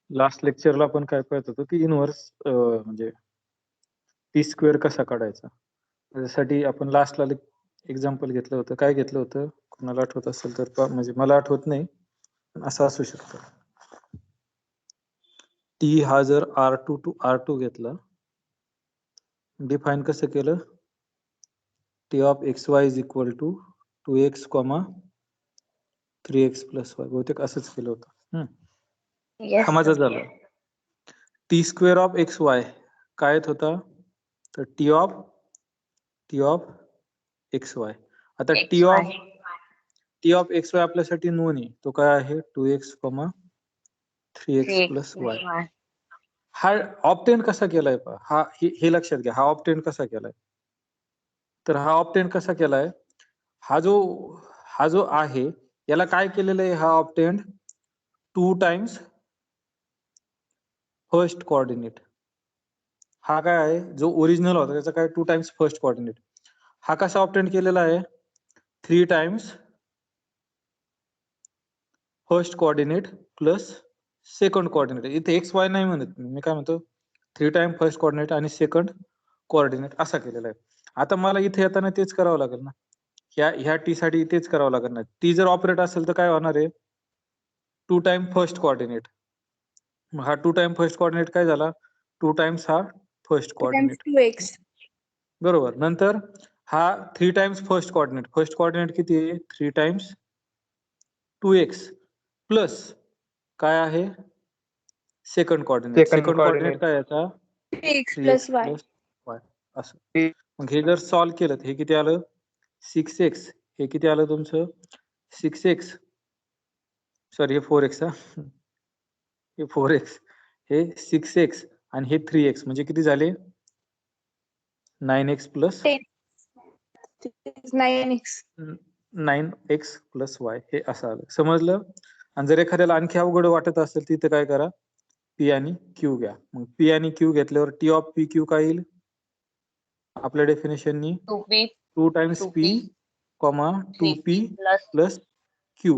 Last लेक्चरला आपण काय पाहत होतो की इनव्हर्स म्हणजे टी स्क्वेअर कसा काढायचा त्याच्यासाठी आपण लास्टला एक्झाम्पल घेतलं होतं. काय घेतलं होतं कोणाला आठवत असेल तर म्हणजे मला आठवत नाही पण असं असू शकतं. टी हा जर R2 to R2 घेतला, डिफाईन कसं केलं, T of x Y is equal to 2x, 3x plus Y, बहुतेक असंच केलं होतं. हा माझा झाला. T square of x Y काय येत होता, तर टी ऑफ एक्स वाय. आता टी ऑफ एक्स वाय आपल्यासाठी नोन आहे, तो काय आहे 2x, 3x प्लस वाय. हा ऑब्टेन कसा केलाय पहा, हा हे लक्षात घ्या, हा ऑब्टेन कसा केलाय. तर हा ऑब्टेन कसा केलाय, हा जो आहे याला काय केलेलं आहे, हा ऑब्टेन 2 टाइम्स फर्स्ट कोऑर्डिनेट. हा काय आहे, जो ओरिजिनल होता त्याचा काय 2 टाइम्स फर्स्ट कोऑर्डिनेट. हा कसा ऑब्टेन केलेला आहे, 3 times first coordinate plus second coordinate. इथे एक्स वाय नाही म्हणत मी काय म्हणतो 3 टाइम फर्स्ट कोऑर्डिनेट आणि सेकंड कोऑर्डिनेट असा केलेला आहे. आता मला इथे येताना तेच करावं लागेल ना, ह्या टी साठी तेच करावं लागेल ना. टी जर ऑपरेट असेल तर काय होणार आहे, 2 टाइम फर्स्ट कोऑर्डिनेट. हा 2 टाइम फर्स्ट कोऑर्डिनेट काय झाला, 2 टाइम्स हा फर्स्ट कोऑर्डिनेट 2x बरोबर. नंतर हा 3 टाइम्स फर्स्ट कोऑर्डिनेट किती आहे, 3 टाइम्स 2x प्लस काय आहे सेकंड कोऑर्डिनेट काय याचा 3x 3x plus y. Plus y असं. मग हे जर सॉल्व्ह केलं हे किती आलं 6x, हे किती आलं तुमचं 6x, सॉरी हे 4x, हे 4x, हे 6x आणि हे 3x म्हणजे किती झाले 9x plus 9x 9x plus y, हे असं आलं. समजलं. आणि जर एखाद्याला आणखी अवघड वाटत असेल तिथे काय करा, पी आणि क्यू घ्या. मग पी आणि क्यू घेतल्यावर टी ऑफ पी क्यू काय येईल आपल्या डेफिनेशननी 2 times P, 2p plus Q.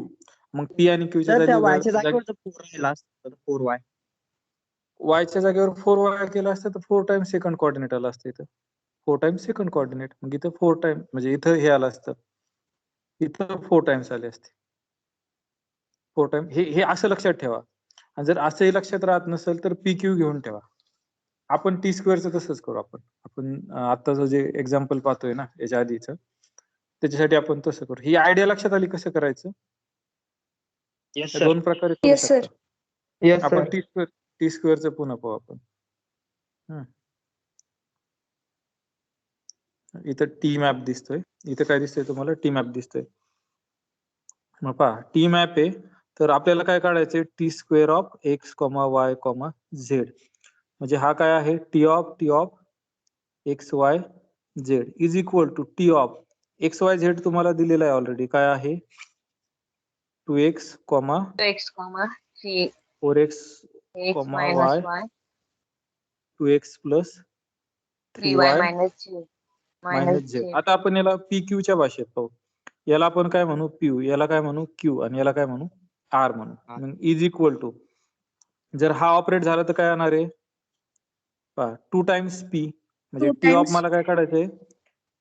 मग पी आणि क्यू च्या जागी वायच्या जागेवर 4y केलं असतं तर 4 टाइम्स सेकंड कोऑर्डिनेट आलं असतं. इथं 4 टाइम्स सेकंड कोऑर्डिनेट, मग इथं 4 टाइम म्हणजे इथं हे आलं असतं, इथं 4 टाइम्स आले असते. 4 टाइम हे असं लक्षात ठेवा. आणि जर असंही लक्षात राहत नसेल तर पी क्यू घेऊन ठेवा. आपण टी स्क्वेअरचं तसंच करू. आपण आत्ताचं जे एक्झाम्पल पाहतोय ना याच्या आधीचं, त्याच्यासाठी आपण तसं करू. ही आयडिया लक्षात आली कसं करायचं, दोन प्रकारे करू Yes, sir. शकता. आपण टी स्क्वेअरचं पुन्हा पाहू आपण. इथं टी मॅप दिसतोय, इथं काय दिसतंय तुम्हाला, टी मॅप दिसतोय. मग पहा टी मॅप आहे तर आपल्याला काय काढायचंय, T square of x, Y, Z. म्हणजे हा काय आहे, T of x Y Z is equal to T of x Y Z तुम्हाला दिलेला आहे ऑलरेडी, काय आहे 2x, 4x, Y 2x plus 3y minus Z. आता आपण याला पी क्यू च्या भाषेत पाहू. याला आपण काय म्हणू पी, याला काय म्हणू क्यू आणि याला काय म्हणू आर म्हणू. मग इज इक्वल टू, जर हा ऑपरेट झाला तर काय येणार आहे पहा 2 टाइम्स पी, म्हणजे टी ऑफ मला काय काढायचंय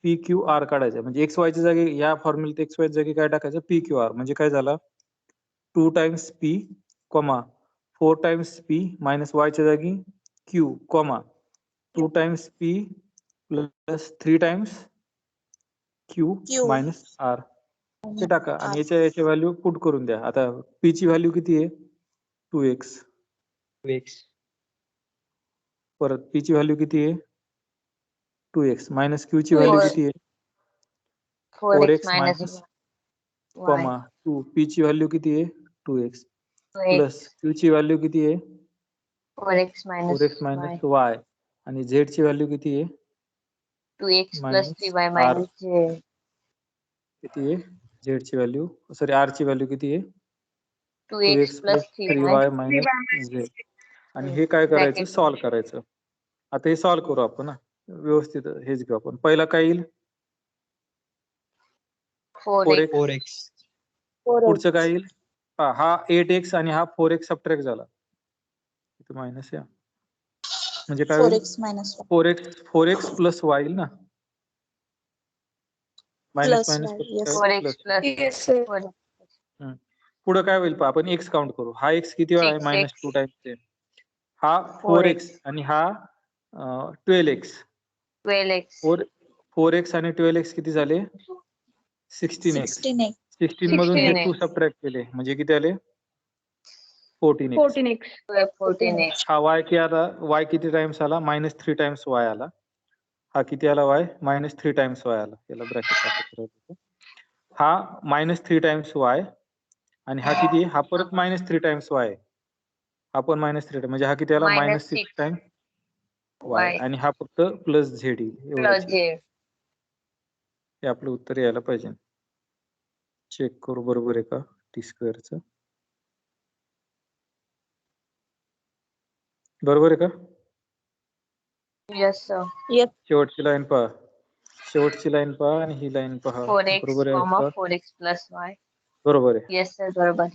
पी क्यू आर काढायचं. म्हणजे एक्स वाय च्या जागी या फॉर्म्युलेत एक्स वाय च्या जागी काय टाकायचं पी क्यू आर. म्हणजे काय झाला 2 times P, 4 times P minus Y च्या जागी Q, 2 times P plus 3 times Q minus R, हे टाका आणि याच्या व्हॅल्यू पुट करून द्या. आता पी ची व्हॅल्यू किती आहे 2x, परत पी ची व्हॅल्यू किती आहे 2x मायनस क्यू ची व्हॅल्यू किती आहे 4x मायनस 2, पी ची व्हॅल्यू किती आहे 2x प्लस क्यू ची व्हॅल्यू किती आहे 4x मायनस वाय आणि झेड ची व्हॅल्यू किती आहे 2x plus 3y R. minus z. किती आहे झेड ची व्हॅल्यू, सॉरी आर ची व्हॅल्यू किती आहे 2x plus 3y. Minus Z. आणि हे काय करायचं सॉल्व्ह करायचं. आता हे सॉल्व्ह करू आपण ना व्यवस्थित, हेच घेऊ आपण. पहिला काय येईल 4x, पुढचं काय येईल हा 8x आणि हा 4x सबट्रॅक्ट झाला इथे मायनस या म्हणजे काय 4x minus 1 4x plus y येईल ना. Minus plus minus y. Yes. 4x plus Yes, sir. 4x पुढे काय होईल पहा, आपण x काउंट करू. हा x किती वेळा आहे? 6x. Minus 2 times. हा 4x. 4x आणि हा 12x. 12x 4x आणि 12x किती झाले? 16x. 16x. 16 मधून हे 16x. 2 सबट्रॅक्ट केले म्हणजे किती आले? 14x. 14x. 14x हा y किती टाइम्स आला? मायनस 3 टाइम्स y आला. हा किती आला y? मायनस 3 टाइम्स y आला. याला ब्रॅकेट टाकायचं राहिलं. हा मायनस 3 टाइम्स y आणि हा किती? हा परत मायनस 3 टाइम्स y आहे. हा पण मायनस 3 म्हणजे हा किती आला? मायनस 6 -6 टाइम्स y आणि हा फक्त प्लस z येईल. plus एवढंच z. हे आपलं उत्तर यायला पाहिजे. चेक करू बरोबर आहे का टी स्क्वेअरचं. बरोबर आहे का? Yes, sir. Yes. शेवटची लाईन पहा. शेवटची लाईन पहा आणि ही लाईन पहा. 4x, बरोबर आहे का? 4x plus y. बरोबर आहे. Yes, sir. बरोबर.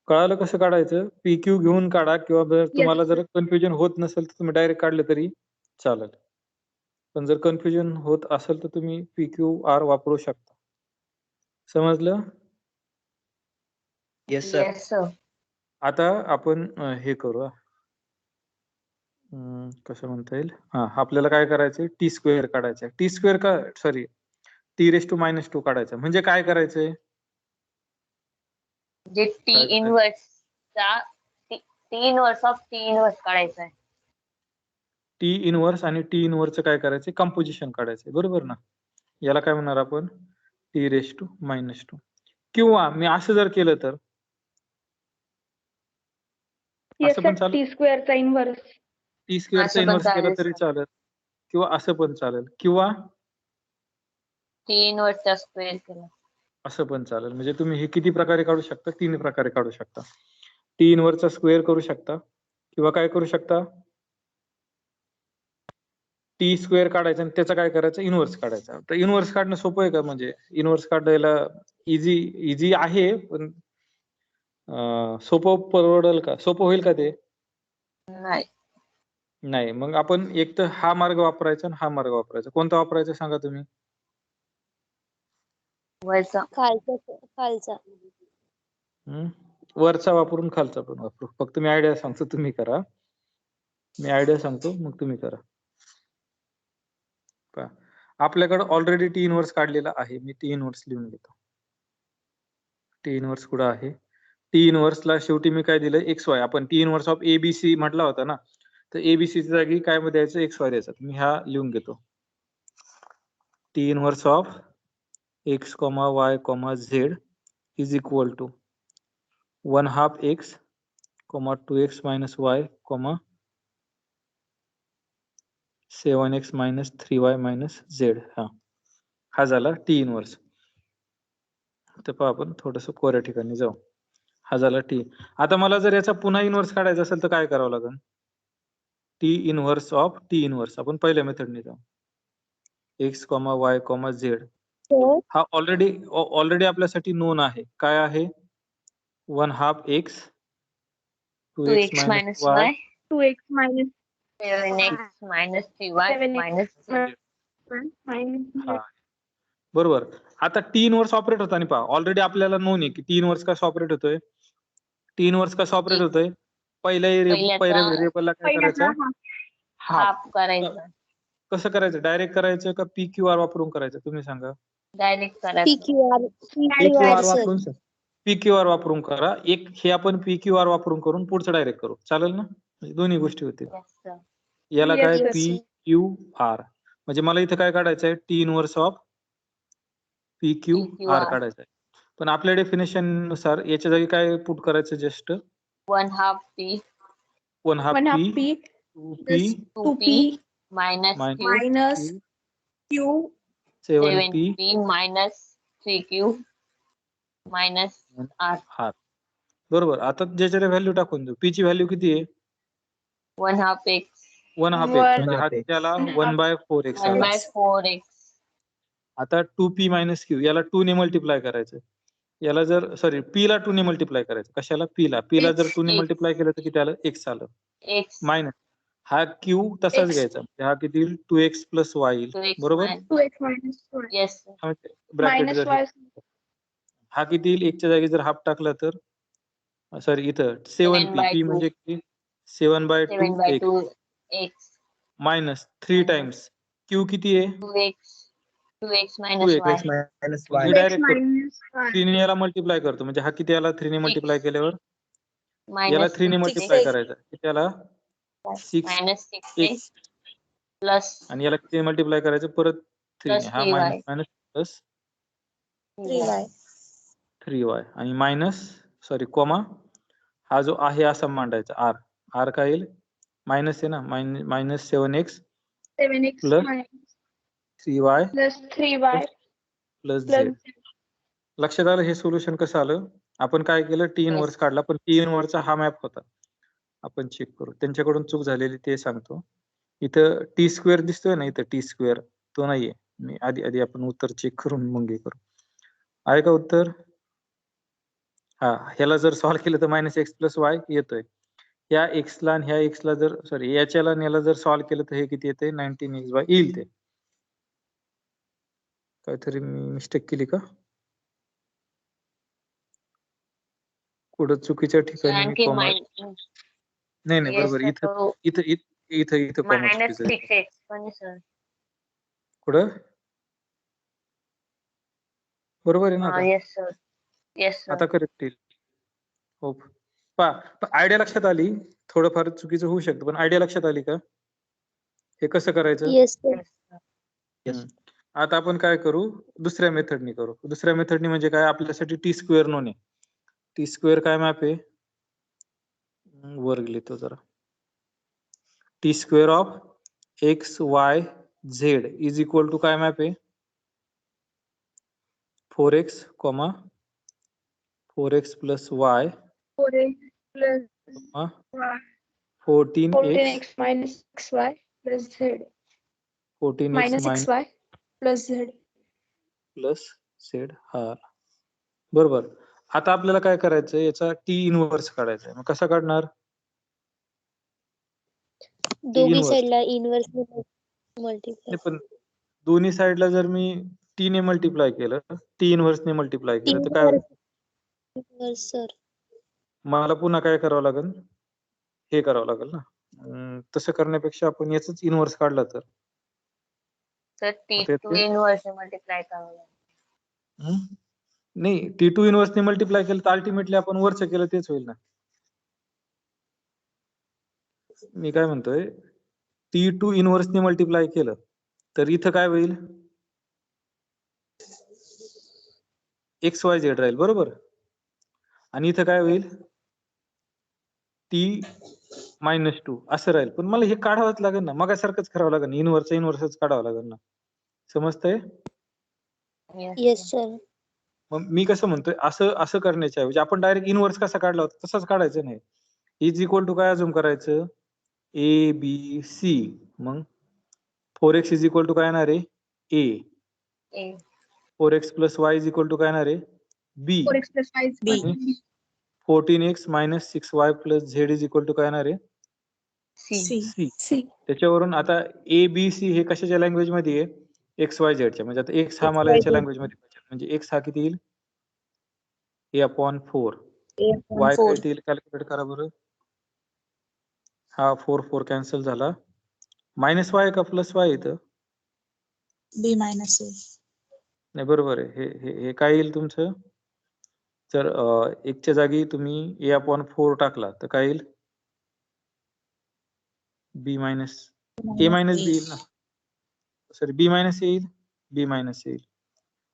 कळालं कसं काढायचं? PQ घेऊन काढा किंवा तुम्हाला जर कन्फ्युजन होत नसेल तर तुम्ही डायरेक्ट काढलं तरी चालेल. पण जर कन्फ्युजन होत असेल तर तुम्ही PQR वापरू शकता. समजलं? Yes sir. Yes, sir. आता आपण हे करू. कसं म्हणता येईल? आपल्याला काय करायचंय? टी स्क्वेअर काढायचा. टी स्क्वेअर का सॉरी t⁻² काढायचा. म्हणजे काय करायचंय? जे t इनवर्स चा t inverse of t inverse काढायचा आहे. टी इनव्हर्स आणि टी इनव्हर्सचं काय करायचं? कंपोजिशन काढायचंय. बरोबर ना? याला काय म्हणणार आपण? t⁻². किंवा मी असं जर केलं तर असं पण चालेल. टी स्क्वेअरचा इनव्हर्स. टी स्क्वेअरचा असं पण इनव्हर्स केलं चालेल, तरी sir. चालेल किंवा असं पण चालेल किंवा t इनवर्स चा स्क्वेअर केला. असं पण चालेल. म्हणजे तुम्ही हे किती प्रकारे काढू शकता? 3 प्रकारे काढू शकता. टी इनव्हर्सचा स्क्वेअर करू शकता किंवा काय करू शकता? टी स्क्वेअर काढायचा आणि त्याचा काय करायचं? इनव्हर्स काढायचा. तर इनव्हर्स काढणं सोपं आहे का? म्हणजे इनव्हर्स काढायला इझी आहे पण सोपं परवडेल का? सोपं होईल का ते? नाही. नाही. मग आपण एक तर हा मार्ग वापरायचा आणि हा मार्ग वापरायचा. कोणता वापरायचा सांगा तुम्ही? वरचा. खालचा. वरचा वापरून खालचा पण वापरू. फक्त मी आयडिया सांगतो, तुम्ही करा. मी आयडिया सांगतो मग तुम्ही करा. पहा, आपल्याकडे ऑलरेडी टी इनव्हर्स काढलेला आहे. मी टी इनव्हर्स लिहून घेतो. टी इनव्हर्स कुठं आहे? टी इनव्हर्सला शेवटी मी काय दिलं? XY. आपण टी इनव्हर्स ऑफ ABC म्हटला होता ना, तर ABC च्या जागी काय द्यायचं? XY द्यायचा. मी हा लिहून घेतो. T inverse of X, Y, Z is equal to 1/2 X, 2x minus y, 7x minus 3y minus z. हा झाला टी इनव्हर्स. तर पहा आपण थोडंसं कोऱ्या ठिकाणी जाऊ. हा झाला टी. आता मला जर याचा पुन्हा इनव्हर्स काढायचा असेल तर काय करावं लागेल? T inverse of T inverse. आपण पहिल्या मेथडने जाऊ. X, Y, Z. हा ऑलरेडी आपल्यासाठी नोन आहे. काय आहे? 1/2 X, 2x minus y, 2x minus 7x minus 3y 7x minus minus बरोबर. आता टी इनव्हर्स ऑपरेट होताना पहा, ऑलरेडी आपल्याला नोन आहे की टी इनव्हर्स कसं ऑपरेट होतोय? टी इनव्हर्स कसं ऑपरेट होतोय? पहिल्या व्हेरिएबलला काय करायचं? हाफ करायचा. कसं करायचं? डायरेक्ट करायचं का PQR वापरून करायचं? तुम्ही सांगा. डायरेक्ट करायचं. PQR वापरून करा. एक हे आपण PQR वापरून करून पुढचं डायरेक्ट करू. चालेल ना? म्हणजे दोन्ही गोष्टी होतील. Yes, sir. याला काय? Yes, sir. PQR. म्हणजे मला इथे काय काढायचं आहे? टी इनव्हर्स ऑफ PQR काढायचं आहे. पण आपल्या डेफिनेशन नुसार याच्या जागी काय पुट करायचं? Just 1/2 p 1/2 p 2p minus q 7p minus 3q minus r. बरोबर. आता ज्याच्या व्हॅल्यू टाकून देऊ. p ची व्हॅल्यू किती आहे? 1/2 x 1/2 x म्हणजे हा त्याला 1/4x आला. 1/4x. आता 2p minus q याला 2 ने मल्टिप्लाय करायचं. याला जर सॉरी पी ला 2 ने मल्टिप्लाय करायचं. कशाला? पी ला जर 2 ने X. मल्टिप्लाय केलं तर किती आलं? x आलं. X. मायनस हा क्यू तसाच X. घ्यायचा. हा किती येईल? 2x प्लस y येईल. 2x बरोबर? 2x minus y. Yes, sir. Bracket Minus जर y. हा किती येईल? 1 च्या जागी जर हाफ टाकला तर सॉरी इथं 7p 7 by p 2. म्हणजे किती? 7/2 7 by x 2 x minus 3 times Q किती आहे? 2x minus 2x. y. minus मी y. 2x direct minus y. 3 ने याला मल्टिप्लाय करतो. म्हणजे हा किती आला? 3 ने मल्टिप्लाय केल्यावर याला Minus 3 ने 6x मल्टिप्लाय करायचं. किती आला? 6 minus x 6x plus आणि याला किती मल्टिप्लाय करायचं? परत 3 ने. plus हा 3y. Minus minus plus 3y. 3y आणि मायनस सॉरी कॉमा हा जो आहे असा मांडायचा r काय येईल? मायनस आहे ना, minus 7x 7x plus minus 3y plus 3y plus plus z. लक्षात आलं हे सोल्युशन कसं आलं? आपण काय केलं? T Yes. इनव्हर्स काढला, पण टी इनव्हर्सचा हा मॅप होता. आपण चेक करू. त्यांच्याकडून चूक झालेली ते सांगतो. इथं टी स्क्वेअर दिसतोय ना, इथं टी स्क्वेअर तो नाहीये. मी आधी आपण उत्तर चेक करून मग हे करू. आहे का उत्तर? हा, ह्याला जर सॉल्व्ह केलं तर मायनस एक्स प्लस वाय येतोय. या एक्स ला आणि ह्या एक्स ला जर सॉरी याच्याला आणि याला जर सॉल्व्ह केलं तर हे किती येते? 19x येईल ते. काहीतरी मी मिस्टेक केली का? कुठं चुकीच्या ठिकाणी मी आणखी कॉमा नाही yes बरोबर sir. इथं तो इथं इथं इथं कॉमा minus चुकीचं आहे. 6x पण आहे sir. कुठं? बरोबर आहे ना आता? Yes sir. Yes sir. आता करेक्ट येईल. हो. आयडिया लक्षात आली. थोडंफार चुकीचं होऊ शकतं, पण आयडिया लक्षात आली का? हे कसं करायचं? yes sir. Yes sir. Yes. आता आपण काय करू? दुसऱ्या मेथडनी करू. दुसऱ्या मेथडनी म्हणजे काय? आपल्यासाठी टी स्क्वेअर नोन आहे. टी स्क्वेअर काय मॅप आहे? वर लिहितो जरा. T square of x Y Z is equal to काय मॅप आहे? 4x, 4x plus y 4x plus y. 14x 14x minus 6y plus z. 14x Minus minus 6y plus z. Plus Z हा बरोबर. आता आपल्याला काय करायचं? याचा T inverse काढायचा आहे. मग कसा काढणार? दोघी inverse. साइडला इनवर्स मल्टिप्लाय. नाही पण दोन्ही साइडला जर मी टी ने मल्टिप्लाय केलं, टी इनव्हर्स ने मल्टिप्लाय केलं तर काय होईल? सर मला पुन्हा काय करावं लागेल? हे करावं लागेल ना. तसं करण्यापेक्षा आपण याच इनव्हर्स काढलं तर तर आता T2 येते? inverse मल्टिप्लाय करावं लागेल. नाही T2 इनव्हर्स ने मल्टिप्लाय केलं तर अल्टिमेटली आपण वरचं केलं तेच होईल ना. मी काय म्हणतोय, T2 इनव्हर्स ने मल्टिप्लाय केलं तर इथं काय होईल? XYZ राहील बरोबर. आणि इथं काय होईल? T-2 असं राहील. पण मला हे काढावंच लागेल ना, मगासारखंच करावं लागेल. इनव्हर्सच काढावं लागेल ना. समजतंय? Yes sir. मग मी कसं म्हणतोय, असं करण्याच्या ऐवजी आपण डायरेक्ट इनव्हर्स कसा काढला होता तसाच काढायचं नाही. इज इक्वल टू काय अजून करायचं? A B C. मग 4x इज इक्वल टू काय येणार आहे? A. A. 4x plus Y is equal to काय येणार आहे? B. 4x plus y is B. b. 14x minus 6y plus Z is equal to काय येणार आहे? C. C. सी. c. त्याच्यावरून आता ए बी सी हे कशाच्या लँग्वेज मध्ये आहे? एक्स वाय झेडच्या. म्हणजे आता एक्स हा मला याच्या XYZ. लँग्वेज मध्ये पाहिजे. म्हणजे एक्स हा किती येईल? A/4. A Y 4. काय येईल? कॅल्क्युलेट करा बरं. हा 4 कॅन्सल झाला. मायनस वाय का प्लस वाय इथं? B minus A. नाही बरोबर आहे. हे काय येईल तुमचं? जर एकच्या जागी तुम्ही A/4 टाकला तर काय येईल? बी मायनस ए मायनस बी येईल ना. सॉरी बी मायनस येईल. बी मायनस येईल.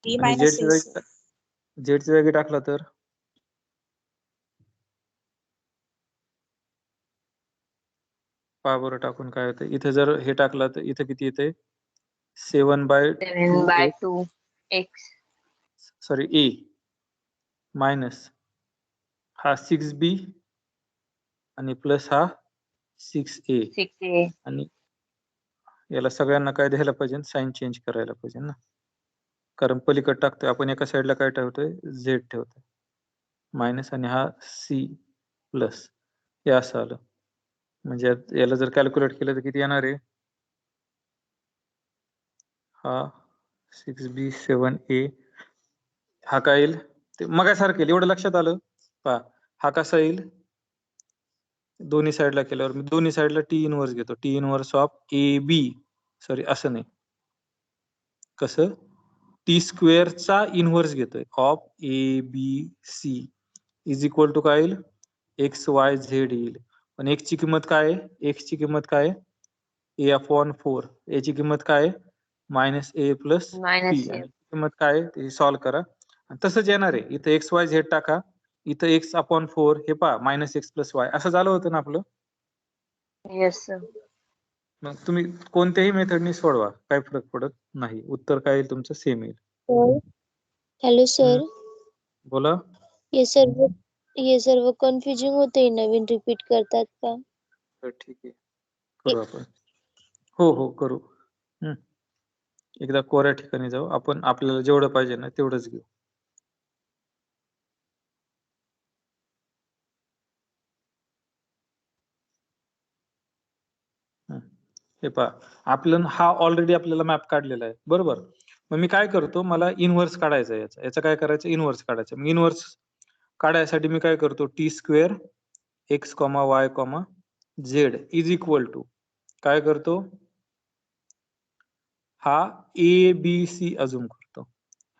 B आणि minus A. झेडच्या जागी टाकला तर पहा बरं टाकून काय होतं. इथं जर हे टाकलं तर इथं किती येते? 7 by 7/2 2 x. Sorry A minus हा 6b आणि प्लस हा 6a 6a. आणि याला सगळ्यांना काय द्यायला पाहिजे? साइन चेंज करायला पाहिजे ना. कारण पलीकडे टाकतोय आपण एका साईडला काय ठेवतोय झेड ठेवतोय मायनस आणि हा सी प्लस हे असं आलं म्हणजे याला जर कॅल्क्युलेट केलं तर किती येणार आहे हा 6b7a हा काय येईल ते मगासारखं येईल एवढं लक्षात आलं पहा हा कसा येईल दोन्ही साईडला केल्यावर मी दोन्ही साईडला टी इनवर्स घेतो T inverse of A B sorry असं नाही कसं टी स्क्वेअरचा इनव्हर्स घेतोय of A B C is equal to काय येईल एक्स वाय झेड येईल पण एक्स ची किंमत काय आहे एक्स ची किंमत काय आहे ए अपॉन 4 ए ची किंमत काय आहे मायनस ए प्लस पी मायनस आणि किंमत काय आहे ते सॉल्व्ह करा आणि तसंच येणार आहे इथं एक्स वाय झेड टाका इथं एक्स अपॉन 4 हे पहा मायनस एक्स प्लस वाय असं झालं होतं ना आपलं येस सर. मग तुम्ही कोणत्याही मेथडनी सोडवा काही फरक पडत नाही उत्तर काय येईल तुमचं सेम येईल हॅलो सर बोला हे सर्व कन्फ्युजिंग होते नवीन रिपीट करतात का तर ठीक आहे करू आपण हो हो करू एकदा कोऱ्या ठिकाणी जाऊ आपण आपल्याला जेवढं पाहिजे ना तेवढंच घेऊ हे पहा आपलं हा ऑलरेडी आपल्याला मॅप काढलेला आहे बरोबर मग मी काय करतो मला इनव्हर्स काढायचं याचा काय करायचं इनव्हर्स काढायचं मग इनव्हर्स काढायसाठी मी काय करतो T square X comma Y comma Z is equal to काय करतो हा ए बी सी अजूम करतो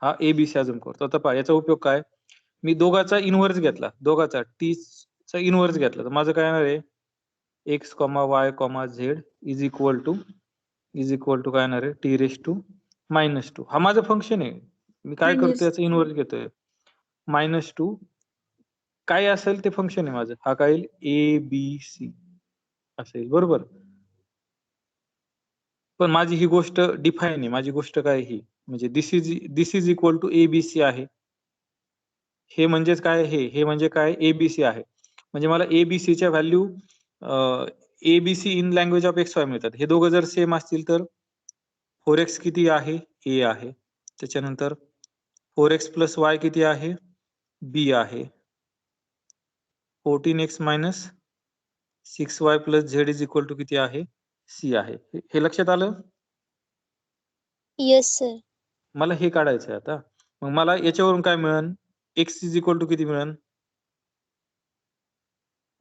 हा ए बी सी अजूम करतो आता पहा याचा उपयोग काय मी दोघाचा इनव्हर्स घेतला दोघाचा टी चा इनव्हर्स घेतला तर माझं काय येणार आहे X comma Y comma Z is equal to काय येणार आहे टी रेस टू -2 हा माझं फंक्शन आहे मी काय करतो याचा इनव्हर्स घेतोय -2 काय असेल ते फंक्शन आहे माझं हा काय येईल ए बी सी असेल बरोबर पण माझी ही गोष्ट डिफाईन आहे माझी गोष्ट काय ही म्हणजे this is equal to A B C आहे हे म्हणजेच काय हे म्हणजे काय एबीसी आहे म्हणजे मला एबीसी च्या value ABC in language of x Y मिळतात हे दोघं जर सेम असतील तर 4x किती आहे ए आहे त्याच्यानंतर 4x प्लस वाय किती आहे बी आहे 14x minus 6y plus Z is equal to किती आहे सी आहे हे लक्षात आलं येस सर मला हे काढायचं आहे आता मग मला याच्यावरून काय मिळेल एक्स इज इक्वल टू किती मिळेल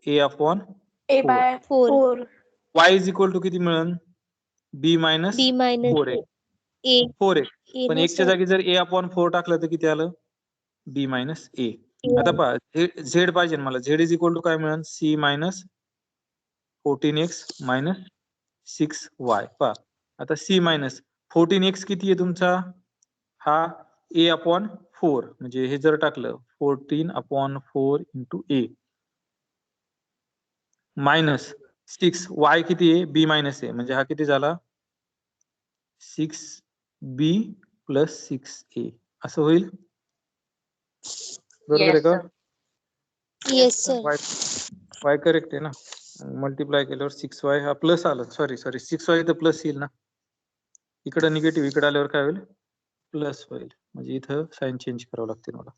A upon A by 4. Y is equal to किती मिळेल बी मायनस बी मायनस 4x ए पण ना एक्सच्या सर जागी जर ए अपॉन 4 टाकलं तर किती आलं बी मायनस ए आता पहा झेड पाहिजे मला झेड इज इक्वल टू काय मिळेल C minus 14x minus 6y पहा आता सी मायनस 14x किती आहे तुमचा हा ए अपॉन 4 म्हणजे हे जर टाकलं 14 अपॉन 4 इंटू ए मायनस 6y किती आहे बी मायनस ए म्हणजे हा किती झाला 6b प्लस 6a असं होईल बरोबर आहे येस का sir yes sir y correct आहे ना मल्टिप्लाय केल्यावर 6y हा प्लस आला सॉरी 6y तर प्लस येईल ना इकडे निगेटिव्ह इकडे आल्यावर काय होईल प्लस होईल म्हणजे इथं साइन चेंज करावं लागते मला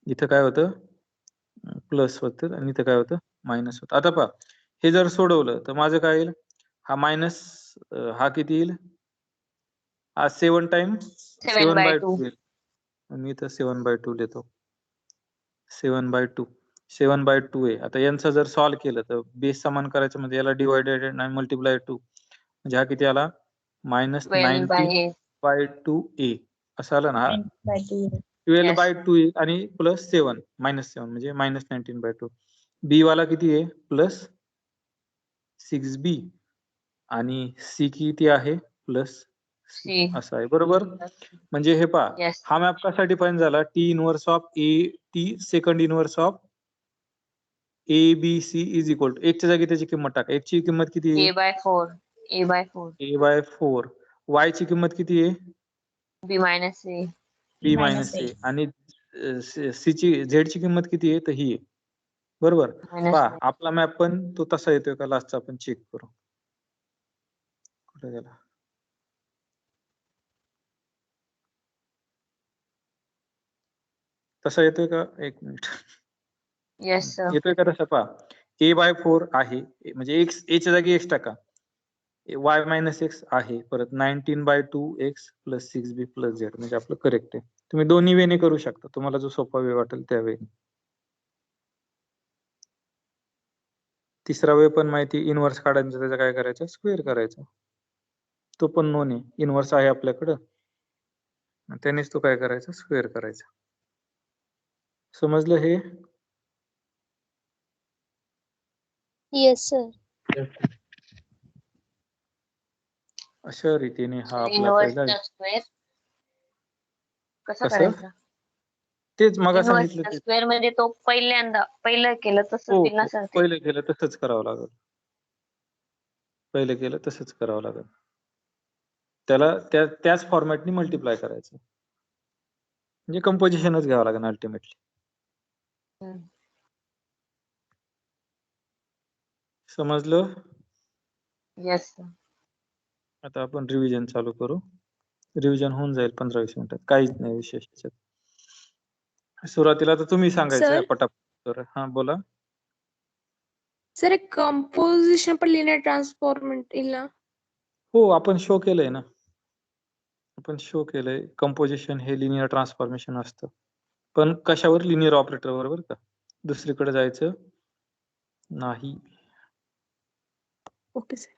इथं काय होतं प्लस होतं आणि इथं काय होतं मायनस होतं आता पहा हे जर सोडवलं तर माझं काय येईल हा मायनस हा किती येईल हा 7 टाइम 7/2 येईल मी इथं 7/2 देतो 7/2 7/2 आहे आता यांचं जर सॉल्व्ह केलं तर बेस समान करायचं म्हणजे याला डिवायडेड आणि मल्टिप्लाय 2 म्हणजे हा किती आला -19/2a असं आलं ना 12/2 आणि प्लस 7 -7 म्हणजे -19/2 बी वाला किती आहे प्लस 6b आणि सी किती आहे प्लस सी असं आहे बरोबर म्हणजे हे पहा येस हा मॅप कसा डिफाईन झाला T inverse of A T second inverse of A B C is equal to एकच्या जागी त्याची किंमत टाका एक ची किंमत किती आहे A/4 A/4 y ची किंमत किती आहे B minus A B minus A आणि सी ची झेड ची किंमत किती आहे तर ही आहे बरोबर minus पहा A. आपला मॅप पण तो तसा येतोय का लास्टचा आपण चेक करू कुठे गेला तसा येतोय का? एक मिनिट. Yes sir. येतोय का तसा? पहा, a/4 आहे, म्हणजे x a च्या जागी x टाका, y-x आहे, परत 19/2x + 6b + z, म्हणजे आपलं करेक्ट आहे. तुम्ही दोन्ही वेने करू शकता, तुम्हाला जो सोपा वे वाटेल त्या वेने. तिसरा वे पण माहिती, इनव्हर्स काढायचं, त्याचं काय करायचं? स्क्वेअर करायचं. तो पण नोन आहे, इनव्हर्स आहे आपल्याकडं, त्यानेच तो काय करायचा? स्क्वेअर करायचा. समजलं हे? Yes sir. अशा रीतीने हा आपला पहिला. इनव्हर्सचा स्क्वेअर कसा कसं? करायचा? तेच मग सांगितलं इनव्हर्सचा ते. स्क्वेअर म्हणजे तो पहिलं केलं तसं हो, ते ना सर? पहिलं केलं तसंच करावं लागेल. पहिलं केलं तसंच करावं लागेल. त्याला त्याच फॉर्मॅटनी मल्टिप्लाय करायचं. म्हणजे कंपोजिशनच घ्यावं लागेल अल्टिमेटली. समजलं? Yes sir. आता आपण रिव्हिजन चालू करू. रिव्हिजन होऊन जाईल 15-20 मिनिटात. काहीच नाही विशेष त्याच्यात. सुरुवातीला तर तुम्ही सांगायचं सर? पटापट. हा बोला. सर एक कंपोजिशन पण लिनियर ट्रान्सफॉर्मेट ना? हो, आपण शो केलंय ना. आपण शो केलंय कंपोजिशन हे लिनियर ट्रान्सफॉर्मेशन असतं. पण कशावर? लिनियर ऑपरेटर बरोबर का? दुसरीकडे जायचं नाही. Okay sir.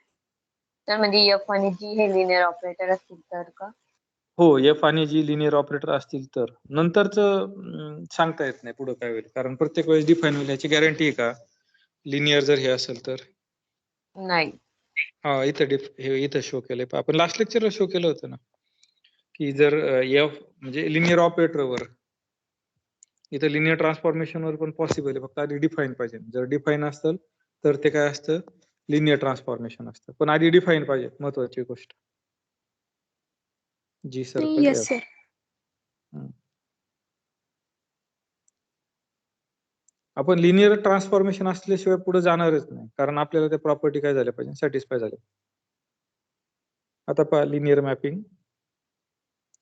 तर म्हणजे एफ आणि जी हे लिनियर ऑपरेटर असतील तर का? हो, एफ आणि जी लिनियर ऑपरेटर असतील तर. नंतरचं सांगता येत नाही पुढे काय होईल, कारण प्रत्येक वेळेस डिफाईन होईल याची गॅरंटी आहे का? लिनियर जर हे असेल तर. नाही. हा, इथं शो केलंय. आपण लास्ट लेक्चरला शो केलं होतं ना, की जर एफ म्हणजे लिनियर ऑपरेटरवर, इथं लिनियर ट्रान्सफॉर्मेशनवर पण पॉसिबल आहे, फक्त आधी डिफाईन पाहिजे. जर डिफाईन असेल तर ते काय असतं? लिनियर ट्रान्सफॉर्मेशन असतं. पण आधी डिफाईन पाहिजे, महत्वाची गोष्ट. जी सर्कल येस एफ. सर. आपण लिनियर ट्रान्सफॉर्मेशन असल्याशिवाय पुढे जाणारच नाही, कारण आपल्याला त्या प्रॉपर्टी काय झाल्या पाहिजे? सॅटिस्फाय झाल्या. आता पहा, लिनियर मॅपिंग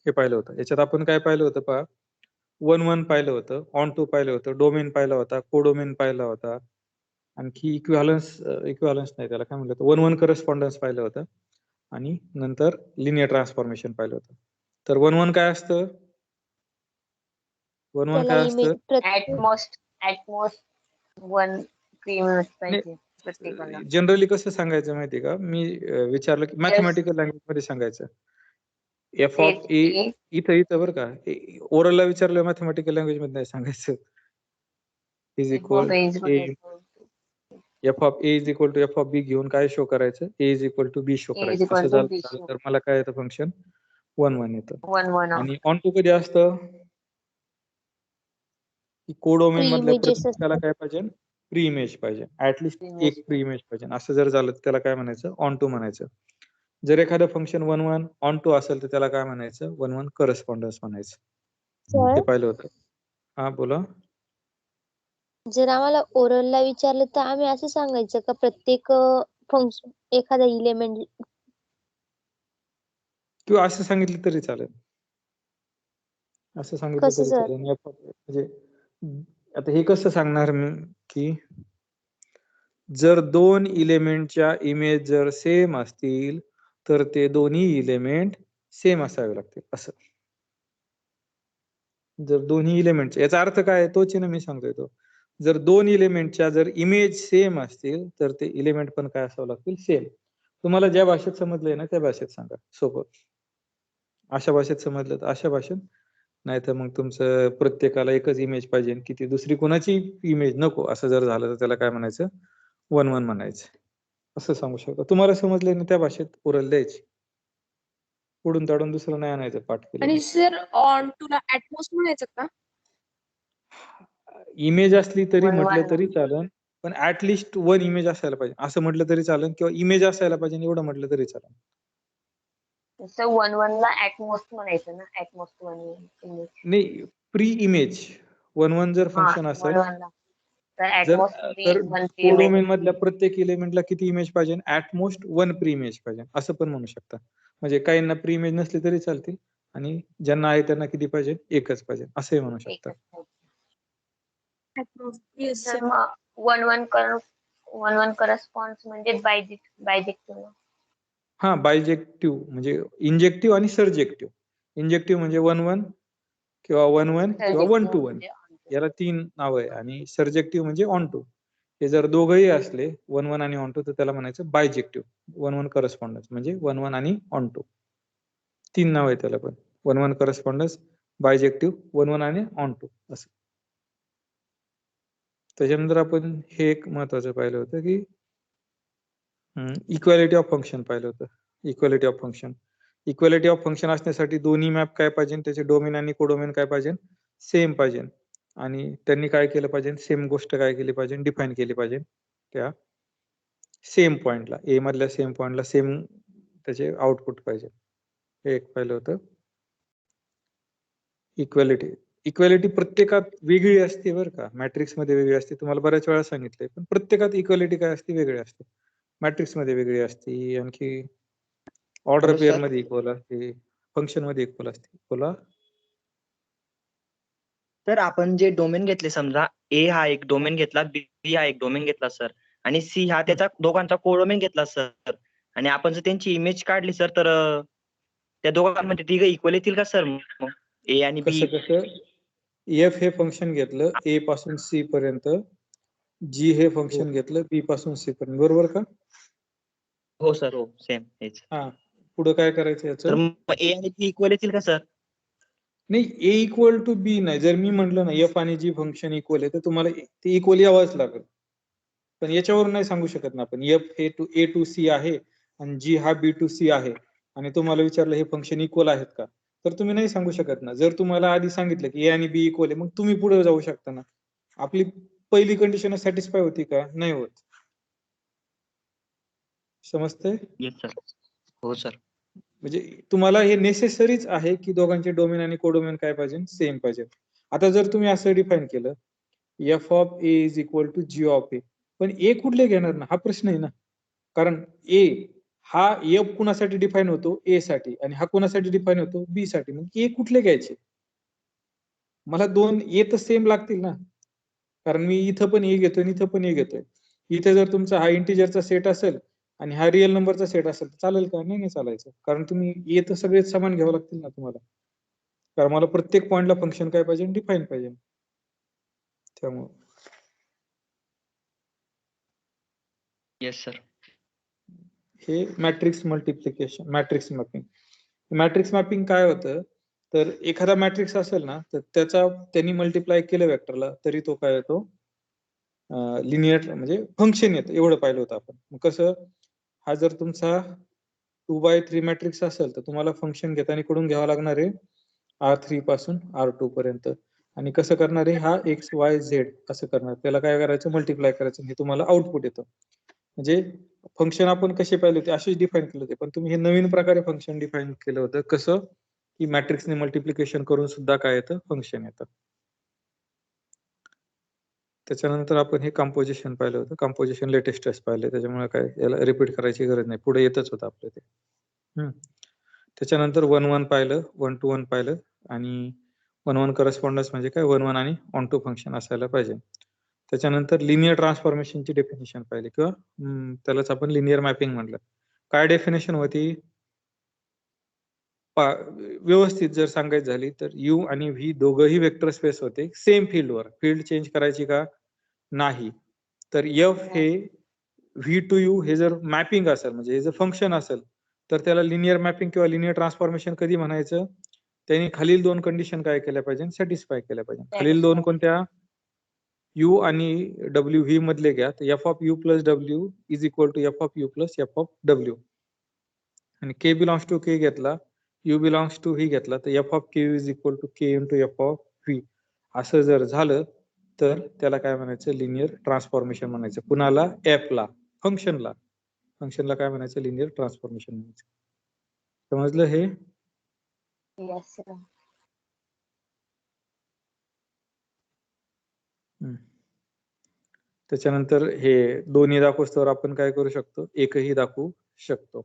हे पाहिलं होतं. याच्यात आपण काय पाहिलं होतं? पहा, 1-1 पाहिलं होतं, ऑन टू पाहिलं होतं, डोमेन पाहिला होता, कोडोमेन पाहिला होता, आणखी इक्विव्हॅलन्स नाही, त्याला काय म्हणलं होतं? 1-1 करस्पॉन्डन्स पाहिलं होतं, आणि नंतर लिनियर ट्रान्सफॉर्मेशन पाहिलं होतं. तर 1-1 काय असतं? 1-1 त्याला काय इमेज असतं? ऍट मोस्ट 1 प्रीमियम पाहिजे प्रत्येकाला. जनरली कसं सांगायचं माहितीये का? मी विचारलं की मॅथमॅटिकल लँग्वेज मध्ये सांगायचं. एफ ऑफ ए इथं बरं का, ओरलला विचारलं मॅथमॅटिकल लँग्वेज मध्ये नाही सांगायचं. Is equal F of A is equal to F of B घेऊन काय शो करायचं? A is equal to B show करायचं. असं झालं तर मला काय येतं? फंक्शन 1-1 येतं. 1-1. आणि ऑन टू कधी असतं? की कोडोमेन मधल्या इमेजेस प्रत्येकाला असतात. काय पाहिजे? प्री इमेज पाहिजे. ऍटलिस्ट एक प्री इमेज पाहिजे. असं जर झालं तर त्याला काय म्हणायचं? ऑन टू म्हणायचं. जर एखादं फंक्शन 1-1 ऑन टू असेल तर त्याला काय म्हणायचं? 1-1 करस्पॉन्डन्स म्हणायचं. सर, हे पाहिलं होतं. हा बोला. जर आम्हाला ओरलला विचारलं तर आम्ही असं सांगायचं का प्रत्येक फंक्शन एखादा इलेमेंट, किंवा असं सांगितलं तरी चालेल. असं सांगितलं कसं तरी सर? चालेल. म्हणजे आता हे कसं सांगणार मी, की जर दोन इलेमेंटच्या इमेज जर सेम असतील तर ते दोन्ही इलेमेंट सेम असावे लागतील. असं जर दोन्ही इलेमेंट, याचा अर्थ काय? तोच ना मी सांगतोय तो. जर दोन इलेमेंटच्या जर इमेज सेम असतील तर ते इलेमेंट पण काय असावं लागतील? सेम. तुम्हाला ज्या भाषेत समजलंय ना त्या भाषेत सांगा, सोपं. अशा भाषेत समजलं तर अशा भाषेत, नाही तर मग तुमचं प्रत्येकाला एकच इमेज पाहिजे की ती दुसरी कोणाची इमेज नको, असं जर झालं तर त्याला काय म्हणायचं? 1-1 म्हणायचं. असं सांगू शकतो. तुम्हाला समजलंय ना त्या भाषेत ओरल द्यायची. पुढून ताडून दुसरं नाही आणायचं पाठ केलं. आणि सर ऑन टू ला ऍटमोस्ट म्हणायचं का? इमेज असली तरी 1-1 म्हटलं तरी चालेल, पण ऍटलिस्ट 1 इमेज असायला पाहिजे असं म्हटलं तरी चालेल, किंवा इमेज असायला पाहिजे एवढं म्हटलं तरी चालेल. 1-1 ला ऍटमोस्ट म्हणायचं ना? ऍटमोस्ट 1 इमेज. नाही, प्री इमेज 1-1 जर फंक्शन असेल 1-1 ला तर ऍटमोस्ट तर वन प्री इमेज. कोडोमेन मधल्या प्रत्येक इलेमेंटला किती इमेज पाहिजे? ऍटमोस्ट 1 प्री इमेज पाहिजे, असं पण म्हणू शकता. म्हणजे काहींना प्री इमेज नसली तरी चालतील, आणि ज्यांना आहे त्यांना किती पाहिजे? एकच पाहिजे, असंही म्हणू शकता. येस तर सर. मग वन वन करस्पॉन्ड्स म्हणजे बायजेक्टिव्ह. हा, बायजेक्टिव्ह म्हणजे इंजेक्टिव्ह आणि सर्जेक्टिव्ह. इंजेक्टिव्ह म्हणजे 1-1 किंवा 1-1 किंवा 1-1 म्हणजे याला 3 नाव आहे. आणि सर्जेक्टिव्ह म्हणजे ऑन टू. हे जर दोघंही असले 1-1 आणि ऑन टू तर त्याला म्हणायचं बायजेक्टिव्ह. 1-1 करस्पॉन्डन्स म्हणजे 1-1 आणि ऑन टू. 3 नाव आहे त्याला पण. 1-1 करस्पॉन्डन्स, बायजेक्टिव्ह, 1-1 आणि ऑन टू असं. त्याच्यानंतर आपण हे एक महत्वाचं पाहिलं होतं की इक्वॅलिटी ऑफ फंक्शन पाहिलं होतं. Equality of function. Equality of function असण्यासाठी दोन्ही मॅप काय पाहिजे, त्याचे डोमेन आणि कोडोमेन काय पाहिजे, सेम पाहिजे. आणि त्यांनी काय केलं पाहिजे, सेम गोष्ट काय केली पाहिजे, डिफाईन केली पाहिजे. त्या सेम पॉइंटला, ए मधल्या सेम पॉइंटला सेम त्याचे आउटपुट पाहिजे. हे एक पाहिलं होतं. इक्वॅलिटी. इक्वॅलिटी प्रत्येकात वेगळी असते बरं का. मॅट्रिक्स मध्ये वेगळी असते, तुम्हाला बऱ्याच वेळा सांगितलंय. पण प्रत्येकात इक्वॅलिटी काय असते, वेगळी असते. मॅट्रिक्स मध्ये वेगळी असते, आणखी ऑर्डर हॅलो पेअर सर. मध्ये इक्वल असते, फंक्शन मध्ये इक्वल असते. बोला. तर आपण जे डोमेन घेतले, समजा ए हा एक डोमेन घेतला, बी हा एक डोमेन घेतला सर, आणि सी हा त्याचा दोघांचा कोडोमेन घेतला सर, आणि आपण जर त्यांची इमेज काढली सर, तर त्या दोघांमध्ये तिघं इक्वल येतील का सर? मग ए आणि बी. कसं एफ हे फंक्शन घेतलं ए पासून सी पर्यंत, जी हे फंक्शन घेतलं बी पासून सी पर्यंत, बरोबर का? हो सर, हो सेम हेच. हा, पुढे काय करायचं तर याचं? मग ए आणि बी इक्वल येतील का सर? नाही, ए इक्वल टू बी नाही. जर मी म्हटलं ना एफ आणि जी फंक्शन इक्वल आहे, तर तुम्हाला ते इक्वल यावंच लागेल. पण याच्यावरून नाही सांगू शकत ना आपण एफ हे टू ए टू सी आहे आणि जी हा बी टू सी आहे, आणि तुम्हाला विचारलं हे फंक्शन इक्वल आहेत का, तर तुम्ही नाही सांगू शकत ना. जर तुम्हाला आधी सांगितलं की ए आणि बी इक्वल आहे, मग तुम्ही पुढे जाऊ शकता ना. आपली पहिली कंडिशन सॅटिस्फाय होती का? नाही होत. समजतंय? Yes sir. हो सर. म्हणजे तुम्हाला हे नेसेसरीच आहे की दोघांचे डोमेन आणि कोडोमेन काय पाहिजे, सेम पाहिजे. आता जर तुम्ही असं डिफाईन केलं F of A is equal to G of A, पण ए कुठले घेणार ना, हा प्रश्न आहे ना. कारण ए हा एफ कुणासाठी डिफाईन होतो, ए साठी, आणि हा कुणासाठी डिफाईन होतो, बी साठी. मग ए कुठले घ्यायचे? मला दोन ए तर सेम लागतील ना, कारण मी इथं पण ए घेतोय आणि इथं पण ए घेतोय. इथे जर तुमचा हा इंटिजरचा सेट असेल आणि हा रिअल नंबरचा सेट असेल तर चालेल का? नाही चालायचं, कारण तुम्ही ए तर सगळेच समान घ्यावं लागतील ना तुम्हाला, कारण मला प्रत्येक पॉइंटला फंक्शन काय पाहिजे, डिफाईन पाहिजे. त्यामुळे येस सर. हे matrix multiplication, matrix mapping. Matrix mapping काय होतं, तर एखादा मॅट्रिक्स असेल ना, तर त्याचा त्यांनी मल्टिप्लाय केलं वेक्टरला तरी तो काय येतो, लिनियर म्हणजे फंक्शन येतं. एवढं पाहिलं होतं आपण. मग कसं, हा जर तुमचा 2x3 मॅट्रिक्स असेल तर तुम्हाला फंक्शन घेताना कडून घ्यावं लागणार आहे R3 पासून R2 पर्यंत. आणि कसं करणार आहे, हा एक्स वाय झेड असं करणार, त्याला काय करायचं, मल्टिप्लाय करायचं, हे तुम्हाला आउटपुट येतं. म्हणजे फंक्शन आपण कसे पाहिले होते असेच डिफाईन केले होते, पण तुम्ही हे नवीन प्रकारे फंक्शन डिफाईन केलं होतं. कसं की मॅट्रिक्सने मल्टिप्लिकेशन करून सुद्धा काय येतं, फंक्शन येतं. त्याच्यानंतर आपण हे कंपोजिशन पाहिलं होतं. कंपोजिशन लेटेस्टच पाहिले, त्याच्यामुळे काय याला रिपीट करायची गरज नाही, पुढे येतच होतं आपलं ते. त्याच्यानंतर 1-1 पाहिलं, 1-1 पाहिलं, आणि 1-1 करस्पॉन्डन्स म्हणजे काय, 1-1 आणि ऑन टू फंक्शन असायला पाहिजे. त्याच्यानंतर लिनियर ट्रान्सफॉर्मेशनची डेफिनेशन पाहिली, किंवा त्यालाच आपण लिनियर मॅपिंग म्हटलं. काय डेफिनेशन होती, व्यवस्थित जर सांगायची झाली तर यू आणि व्ही दोघंही वेक्टर स्पेस होते सेम फील्डवर. फील्ड चेंज करायची का? नाही. तर एफ हे व्ही टू यू हे जर मॅपिंग असेल, म्हणजे हे जर फंक्शन असेल, तर त्याला लिनियर मॅपिंग किंवा लिनियर ट्रान्सफॉर्मेशन कधी म्हणायचं, त्यांनी खालील दोन कंडिशन काय केल्या पाहिजे, सॅटिस्फाय केल्या पाहिजे. खालील दोन कोणत्या? यू आणि डब्ल्यू व्ही मधले घ्या, तर F of U plus W is equal to F of U plus F of W. आणि के बिलॉंग्स टू के घेतला, यू बिलॉंग्स टू व्ही घेतला, तर F of K is equal to K into F of V. असं जर झालं तर त्याला काय म्हणायचं, लिनियर ट्रान्सफॉर्मेशन म्हणायचं. कुणाला? एफ ला, फंक्शनला. फंक्शनला काय म्हणायचं, लिनियर ट्रान्सफॉर्मेशन म्हणायचं. समजलं हे? Yes sir. त्याच्यानंतर हे दोन्ही दाखवस्तवर आपण काय करू शकतो, एकही दाखवू शकतो.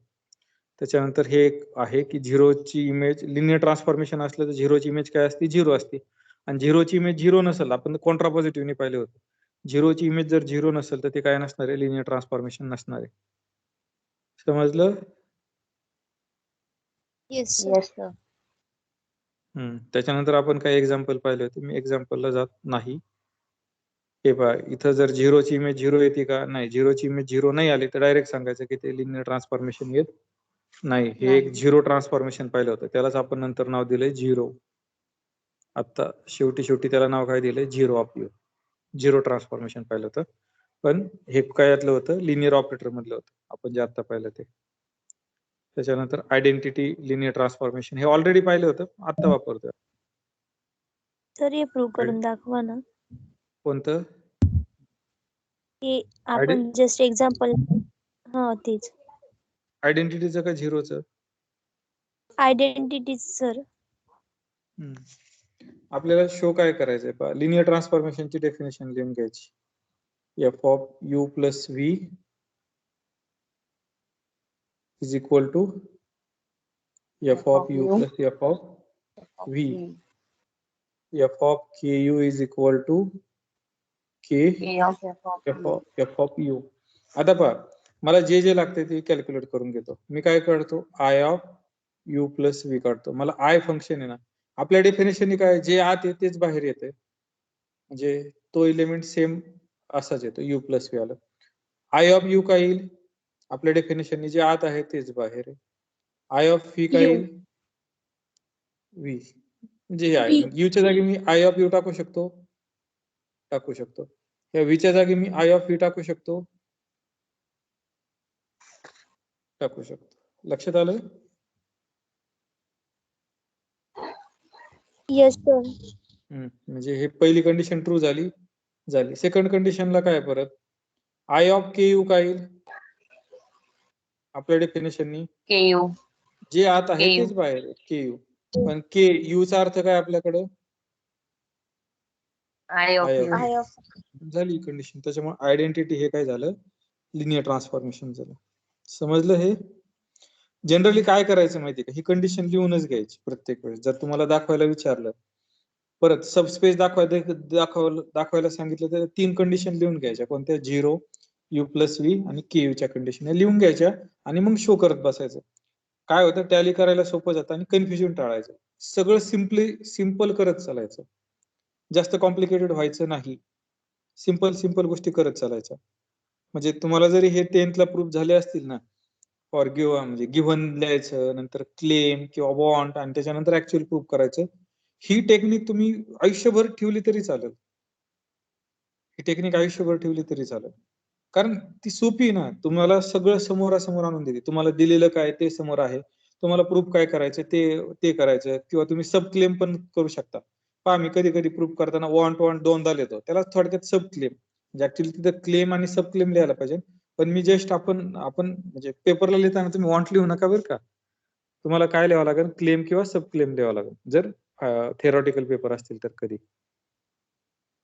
त्याच्यानंतर हे एक आहे की झिरोची इमेज, लिनियर ट्रान्सफॉर्मेशन असलं तर झिरोची इमेज काय असते, झिरो असते. आणि झिरोची इमेज झिरो नसेल, आपण कॉन्ट्रापॉझिटिव्हने पाहिले होते, झिरोची इमेज जर झिरो नसेल तर ते काय नसणार आहे, लिनियर ट्रान्सफॉर्मेशन नसणार आहे. समजलं? Yes sir. Yes sir. त्याच्यानंतर आपण काही एक्झाम्पल पाहिले होते, मी एक्झाम्पलला जात नाही. हे पहा, इथं जर झिरोची इमेज झिरो येते का? नाही. झिरोची इमेज झिरो नाही आली तर डायरेक्ट सांगायचं की ते लिनियर ट्रान्सफॉर्मेशन येत नाही. हे एक झिरो ट्रान्सफॉर्मेशन पाहिलं होतं, त्यालाच आपण नंतर नाव दिलंय झिरो. आता शेवटी त्याला नाव काय दिलंय? Zero of you. Zero transformation पाहिलं होतं, पण हे कायातलं होतं? लिनियर ऑपरेटर मधलं होतं, आपण जे आता पाहिलं ते. त्याच्यानंतर आयडेंटिटी लिनियर ट्रान्सफॉर्मेशन हे ऑलरेडी पाहिलं होतं, आता वापरतोय. सर हे प्रूव्ह करून दाखवा ना. कोणतं? हे आपण जस्ट एक्झाम्पल. हा तेच. आयडेंटिटीचं का झिरोचं? Identity sir. आपल्याला शो काय करायचंय पहा, लिनियर ट्रान्सफॉर्मेशनची डेफिनेशन लिहून घ्यायची. F of U plus V is equal to F of U plus F of V. F of K U is equal to K F of U. आता पहा, मला जे लागते ते कॅल्क्युलेट करून घेतो. मी काय करतो? I of U plus V काढतो. मला आय फंक्शन आहे ना, आपल्या डेफिनेशन काय, जे आत आहे तेच बाहेर येते, म्हणजे तो एलिमेंट सेम असाच येतो, यू प्लस व्ही आलं. आय ऑफ यू काय येईल? आपल्या डेफिनेशन जे आत आहे तेच बाहेर आहे. आय ऑफ व्ही काय येईल? व्ही, म्हणजे हे आहे. यूच्या जागी मी आय ऑफ यू टाकू शकतो, या व्हीच्या जागी मी आय ऑफ व्ही टाकू शकतो. लक्षात आलं? Yes sir. म्हणजे हे पहिली कंडिशन ट्रू झाली. सेकंड कंडिशनला काय परत? आय ऑफ के यू काय येईल? आपल्या डेफिनेशननी के यू. जे आत आहे तेच बाहेर आहे, के यू. पण के यू चा अर्थ काय आपल्याकडे? I of you. I of. झाली कंडिशन. त्याच्यामुळे आयडेंटिटी हे काय झालं? लिनियर ट्रान्सफॉर्मेशन झालं. समजलं? हे जनरली काय करायचं माहिती का, ही कंडिशन लिहूनच घ्यायची प्रत्येक वेळेस. जर तुम्हाला दाखवायला विचारलं, परत सबस्पेस दाखवायला सांगितलं तर 3 कंडिशन लिहून घ्यायच्या. कोणत्या? झिरो, यू प्लस व्ही आणि के यू च्या कंडिशन लिहून घ्यायच्या आणि मग शो करत बसायचं. काय होतं? टॅली करायला सोपं जातं आणि कन्फ्युजन टाळायचं. सगळं सिंपल करत चालायचं, जास्त कॉम्प्लिकेटेड व्हायचं नाही. सिंपल गोष्टी करत चालायच्या. म्हणजे तुम्हाला जरी हे 10th ला प्रूफ झाले असतील ना, फॉर गिव्हन म्हणजे गिव्हन लिहायचं, नंतर क्लेम किंवा वॉन्ट आणि त्याच्यानंतर ऍक्च्युअल प्रूफ करायचं, ही टेक्निक तुम्ही आयुष्यभर ठेवली तरी चालेल. कारण ती सोपी ना, तुम्हाला सगळं समोरासमोर आणून देते. तुम्हाला दिलेलं काय ते समोर आहे, तुम्हाला प्रूफ काय करायचं ते करायचं, किंवा तुम्ही सब क्लेम पण करू शकता. पहा, मी कधी प्रूफ करताना वॉन्ट दोनदा लिहितो, त्याला थोडक्यात सब क्लेम. म्हणजे ऍक्च्युअली तिथं क्लेम आणि सब क्लेम लिहायला पाहिजे, पण मी जस्ट आपण म्हणजे पेपरला लिहिताना तुम्ही वॉन्ट लिहू नका बरं का. तुम्हाला काय लिहावं लागेल? क्लेम किंवा सब क्लेम लिहावं लागेल, जर थेरॉटिकल पेपर असतील तर. कधी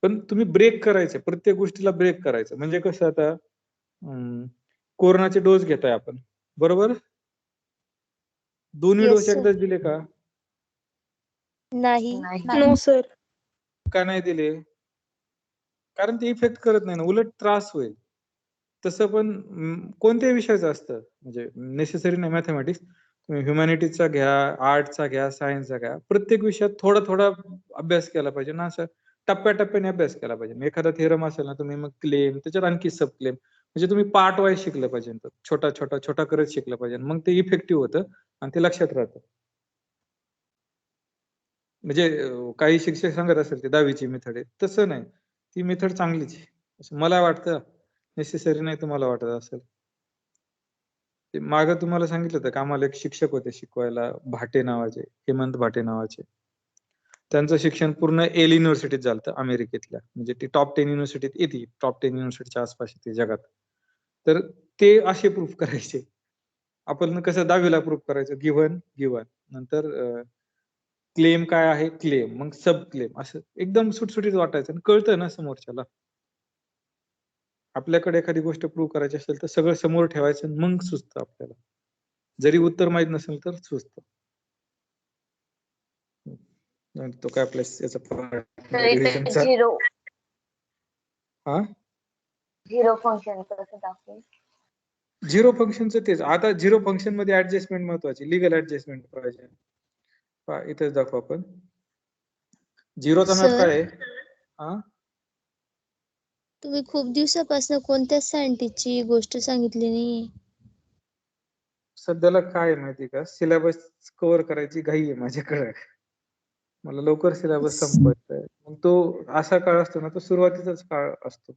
पण तुम्ही ब्रेक करायचे, प्रत्येक गोष्टीला ब्रेक करायचं. म्हणजे कसं, आता कोरोनाचे डोस घेताय आपण, बरोबर? दोन्ही Yes, डोस sir. एकदाच दिले का? नाही. No sir. का नाही दिले? कारण ते इफेक्ट करत नाही ना, उलट त्रास होईल. तसं पण कोणत्याही विषयाचं असतं, म्हणजे नेसेसरी नाही मॅथमॅटिक्स, तुम्ही ह्युमॅनिटीजचा घ्या, आर्टचा घ्या, सायन्सचा घ्या, प्रत्येक विषयात थोडा अभ्यास केला पाहिजे ना. असं टप्प्याटप्प्याने अभ्यास केला पाहिजे. एखादा थेरम असेल ना, तुम्ही मग क्लेम, त्याच्यात आणखी सब क्लेम, म्हणजे तुम्ही पार्ट वाईज शिकलं पाहिजे, छोटा करत शिकलं पाहिजे. मग ते इफेक्टिव्ह होतं आणि ते लक्षात राहतं. म्हणजे काही शिक्षक सांगत असेल ते 10वीची मेथड आहे, तसं नाही. ती मेथड चांगलीच आहे असं मला वाटतं. नेसेसरी नाही तुम्हाला वाटत असेल. मागं तुम्हाला सांगितलं होतं का, आम्हाला एक शिक्षक होते शिकवायला, भाटे नावाचे, हेमंत भाटे नावाचे. त्यांचं शिक्षण पूर्ण येल युनिव्हर्सिटीत झालं, अमेरिकेतल्या. म्हणजे ती टॉप 10 युनिव्हर्सिटीत येते, टॉप 10 युनिव्हर्सिटीच्या आसपास येते जगात. तर ते असे प्रूफ करायचे. आपण कसं 10वीला प्रूफ करायचं, गिव्हन नंतर क्लेम काय आहे, क्लेम, मग सब क्लेम, असं एकदम सुटसुटीत वाटायचं. कळतं ना समोरच्याला. आपल्याकडे एखादी गोष्ट प्रूव्ह करायची असेल तर सगळं समोर ठेवायचं, मग सुचतं आपल्याला. जरी उत्तर माहित नसेल तर सुचतं. तो काय आपल्या याचा तर इथे डेरिव्हेशनचा हा झिरो फंक्शन कसं दाखवेल? झिरो फंक्शनचं तेच. आता झिरो फंक्शन मध्ये ऍडजस्टमेंट महत्वाची, लिगल ऍडजस्टमेंट पाहिजे. इथेच दाखवू आपण. झिरोचा मॅप सर काय आहे? हा तुम्ही खूप दिवसापासून कोणत्याच सायंटिस्टची गोष्ट सांगितली नाही. सध्याला काय आहे माहिती का, सिलेबस कव्हर करायची घाई आहे माझ्याकडे. मला लवकर सिलेबस संपवायचा आहे. मग तो असा काळ असतो ना, तो सुरुवातीचाच काळ असतो.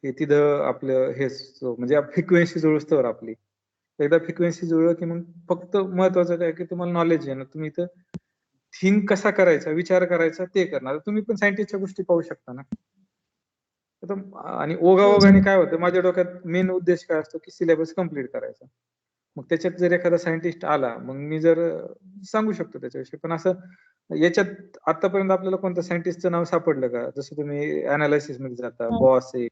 हे तिथं आपलं हे म्हणजे फ्रिक्वेन्सी जुळस्तवर आपली. एकदा फ्रिक्वेन्सी जुळलं की मग फक्त महत्वाचं काय की तुम्हाला नॉलेज आहे ना, तुम्ही इथं थिंक कसा करायचा, विचार करायचा ते करणार. तुम्ही पण सायंटिस्टच्या गोष्टी पाहू शकता ना. आणि ओघाओघाने काय होतं, माझ्या डोक्यात मेन उद्देश काय असतो की सिलेबस कम्प्लीट करायचा. मग त्याच्यात जर एखादा सायंटिस्ट आला, मग मी जर सांगू शकतो त्याच्याविषयी. पण असं याच्यात आतापर्यंत आपल्याला कोणत्या सायंटिस्टचं नाव सापडलं का? जसं तुम्ही अनालिसिस मध्ये जाता, बॉस आहे,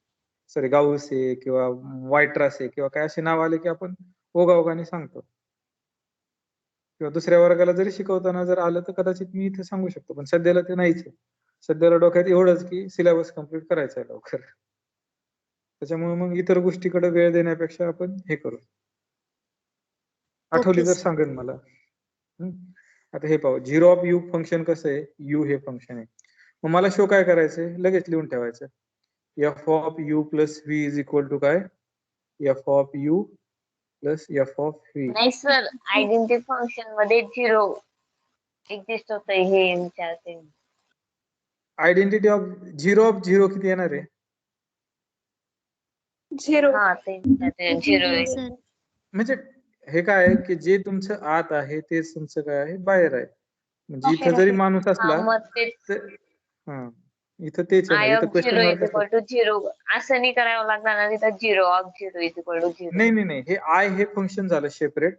सॉरी गाऊस आहे किंवा वायट्रास आहे किंवा काय असे नाव आले की आपण ओघाओघाने सांगतो. किंवा दुसऱ्या वर्गाला जरी शिकवताना जर आलं तर कदाचित मी इथे सांगू शकतो, पण सध्याला ते नाहीच आहे. सध्याला डोक्यात एवढंच की सिलेबस कम्प्लीट करायचा आहे लवकर. त्याच्यामुळे मग इतर गोष्टीकडे वेळ देण्यापेक्षा आपण हे करू. आठवली ओके तर सर. सांगेन मला. आता हे पाहू, झिरो ऑफ यू फंक्शन कसं आहे, यू हे फंक्शन आहे. मग मला शो काय करायचंय, लगेच लिहून ठेवायचं. F of U plus V is equal to काय, F of U plus F of V. नाही सर, आयडेंटिटी फंक्शन मध्ये झिरो एक्झिस्ट होतंय हे विचारते. आयडेंटिटी ऑफ झिरो किती येणार आहे? झिरो. हा ते विचारते झिरो हो आहे. सर. म्हणजे हे काय आहे की जे तुमचं आत आहे तेच तुमचं काय आहे, बाहेर आहे. म्हणजे इथं बाहेर जरी आहे. माणूस हा असला मग तेच तर हा इथं तेच येणार. आय इथं of question zero mark is equal to zero असं नाही करावं लागणार ना, तिथं zero of zero is equal to zero. नाही नाही नाही, हे आय हे फंक्शन झालं सेपरेट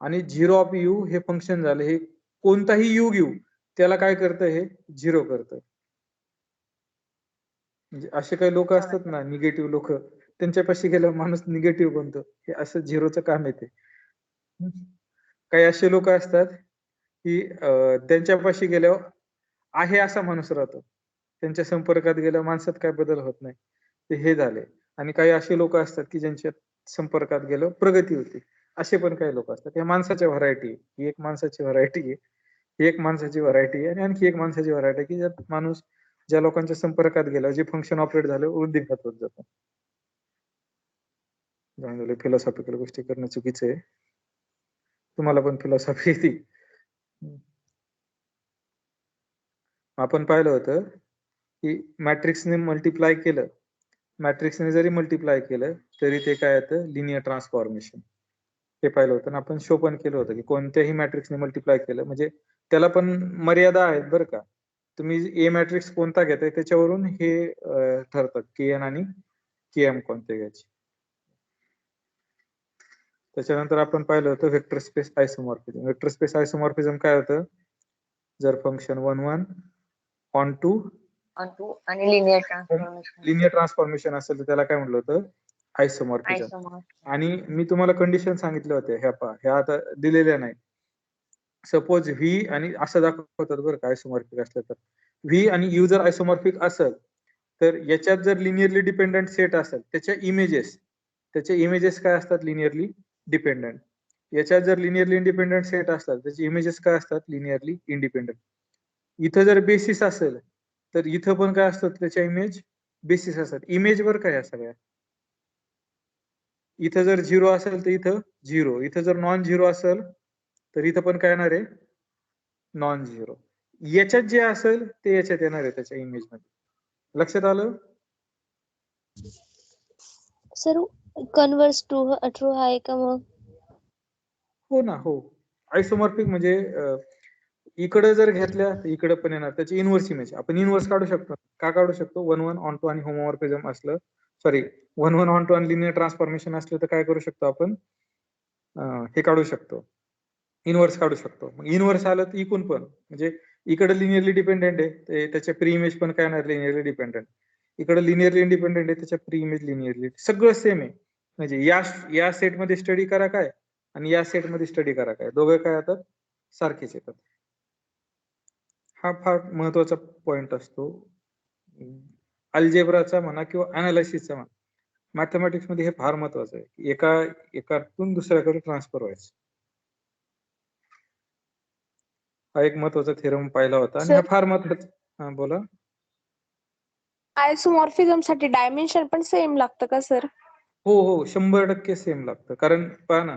आणि झिरो ऑफ यू हे फंक्शन झालं. हे कोणताही यू घेऊ त्याला काय करतं, हे झिरो करतं. म्हणजे असे काही लोक असतात ना निगेटिव्ह लोक, त्यांच्यापाशी गेल्यावर माणूस निगेटिव्ह बनतो. हे असं झिरोचं काम येते. काही असे लोक असतात की त्यांच्यापाशी गेल्यावर आहे असा माणूस राहतो. त्यांच्या संपर्कात गेल्यावर माणसात काय बदल होत नाही, ते हे झाले. आणि काही असे लोक असतात की ज्यांच्या संपर्कात गेल्यावर प्रगती होते. असे पण काही लोक असतात. या माणसाच्या व्हरायटी, ही एक माणसाची व्हरायटी आहे, ही एक माणसाची व्हरायटी आहे. आणि आणखी एक माणसाची व्हरायटी आहे की ज्यात माणूस ज्या लोकांच्या संपर्कात गेला, जे फंक्शन ऑपरेट झालं, वृद्धिंगत होत जातं. फिलॉसॉफिकल गोष्टी करणं चुकीचं आहे. तुम्हाला पण फिलॉसॉफी येते. आपण पाहिलं होतं की मॅट्रिक्सने मल्टिप्लाय केलं, मॅट्रिक्सने जरी मल्टिप्लाय केलं तरी ते काय येतं, लिनियर ट्रान्सफॉर्मेशन. हे पाहिलं होतं. आपण शो पण केलं होतं की कोणत्याही मॅट्रिक्सने मल्टिप्लाय केलं म्हणजे त्याला पण मर्यादा आहेत बरं का. तुम्ही ए मॅट्रिक्स कोणता घेताय त्याच्यावरून हे ठरतात के एन आणि के एम कोणते घ्यायचे. त्याच्यानंतर आपण पाहिलं होतं वेक्टर स्पेस आयसोमॉर्फिझम. वेक्टर स्पेस आयसोमॉर्फिझम काय होतं, जर फंक्शन 1 1 ऑन टू आणि लिनियर ट्रान्सफॉर्मेशन. लिनियर ट्रान्सफॉर्मेशन असेल तर त्याला काय म्हटलं होतं, आयसोमॉर्फिझम. आयसोमॉर्फिझम. आणि मी तुम्हाला कंडिशन सांगितल्या होत्या, ह्या आता दिलेल्या नाही. सपोज व्ही आणि असं दाखवतात बरं का आयसोमॉर्फिक असलं तर, व्ही आणि यू जर आयसोमॉर्फिक असेल तर याच्यात जर लिनियरली डिपेंडंट सेट असेल त्याच्या इमेजेस काय असतात, लिनियरली डिपेंडंट. याच्यात जर लिनियरली इंडिपेंडंट सेट असतात त्याचे इमेजेस काय असतात, लिनियरली इंडिपेंडंट. इथं जर बेसिस असेल तर इथं पण काय असतात, त्याच्या इमेज बेसिस असतात. इमेज वर काय सगळ्या, इथं जर झिरो असेल तर इथं झिरो, इथं जर नॉन झिरो असेल तर इथं पण काय येणार आहे, नॉन झिरो. याच्यात जे असेल ते याच्यात येणार आहे त्याच्या इमेज मध्ये. लक्षात आलं? सर कन्व्हर्स ट्रू आहे का मग? हो ना, हो. आयसोमॉर्फिक म्हणजे इकडे जर घेतल्या तर इकडे पण येणार त्याची इनव्हर्स इमेज. आपण इनव्हर्स काढू शकतो. का काढू शकतो, 1 1 ऑन टू आणि होमोमॉर्फिझम असलं, सॉरी 1 1 ऑन टू आणि लिनियर ट्रान्सफॉर्मेशन असलं तर काय करू शकतो आपण, हे काढू शकतो, इनव्हर्स काढू शकतो. मग इनव्हर्स आलं तर इकून पण, म्हणजे इकडे लिनियरली डिपेंडेंट आहे त्याच्या प्री इमेज पण काय येणार, लिनियरली डिपेंडेंट. इकडे लिनियरली इंडिपेंडेंट आहे त्याच्या प्री इमेज लिनियरली, सगळं सेम आहे. म्हणजे या सेट मध्ये स्टडी करा काय आणि या सेट मध्ये स्टडी करा काय, दोघं काय येतात, सारखेच येतात. हा फार महत्वाचा पॉइंट असतो. अल्जेब्राचा म्हणा किंवा अनालिसिसचा म्हणा, मॅथमॅटिक्स मध्ये हे फार महत्वाचं आहे की एकातून दुसऱ्याकडे ट्रान्सफर व्हायचं. हा एक महत्वाचा थेरम पाहिला होता आणि Sir. हा फार महत्वाचा. हा बोला. आयसोमॉर्फिझम साठी डायमेन्शन पण सेम लागतं का सर? हो हो 100% सेम लागतं. कारण पहा ना,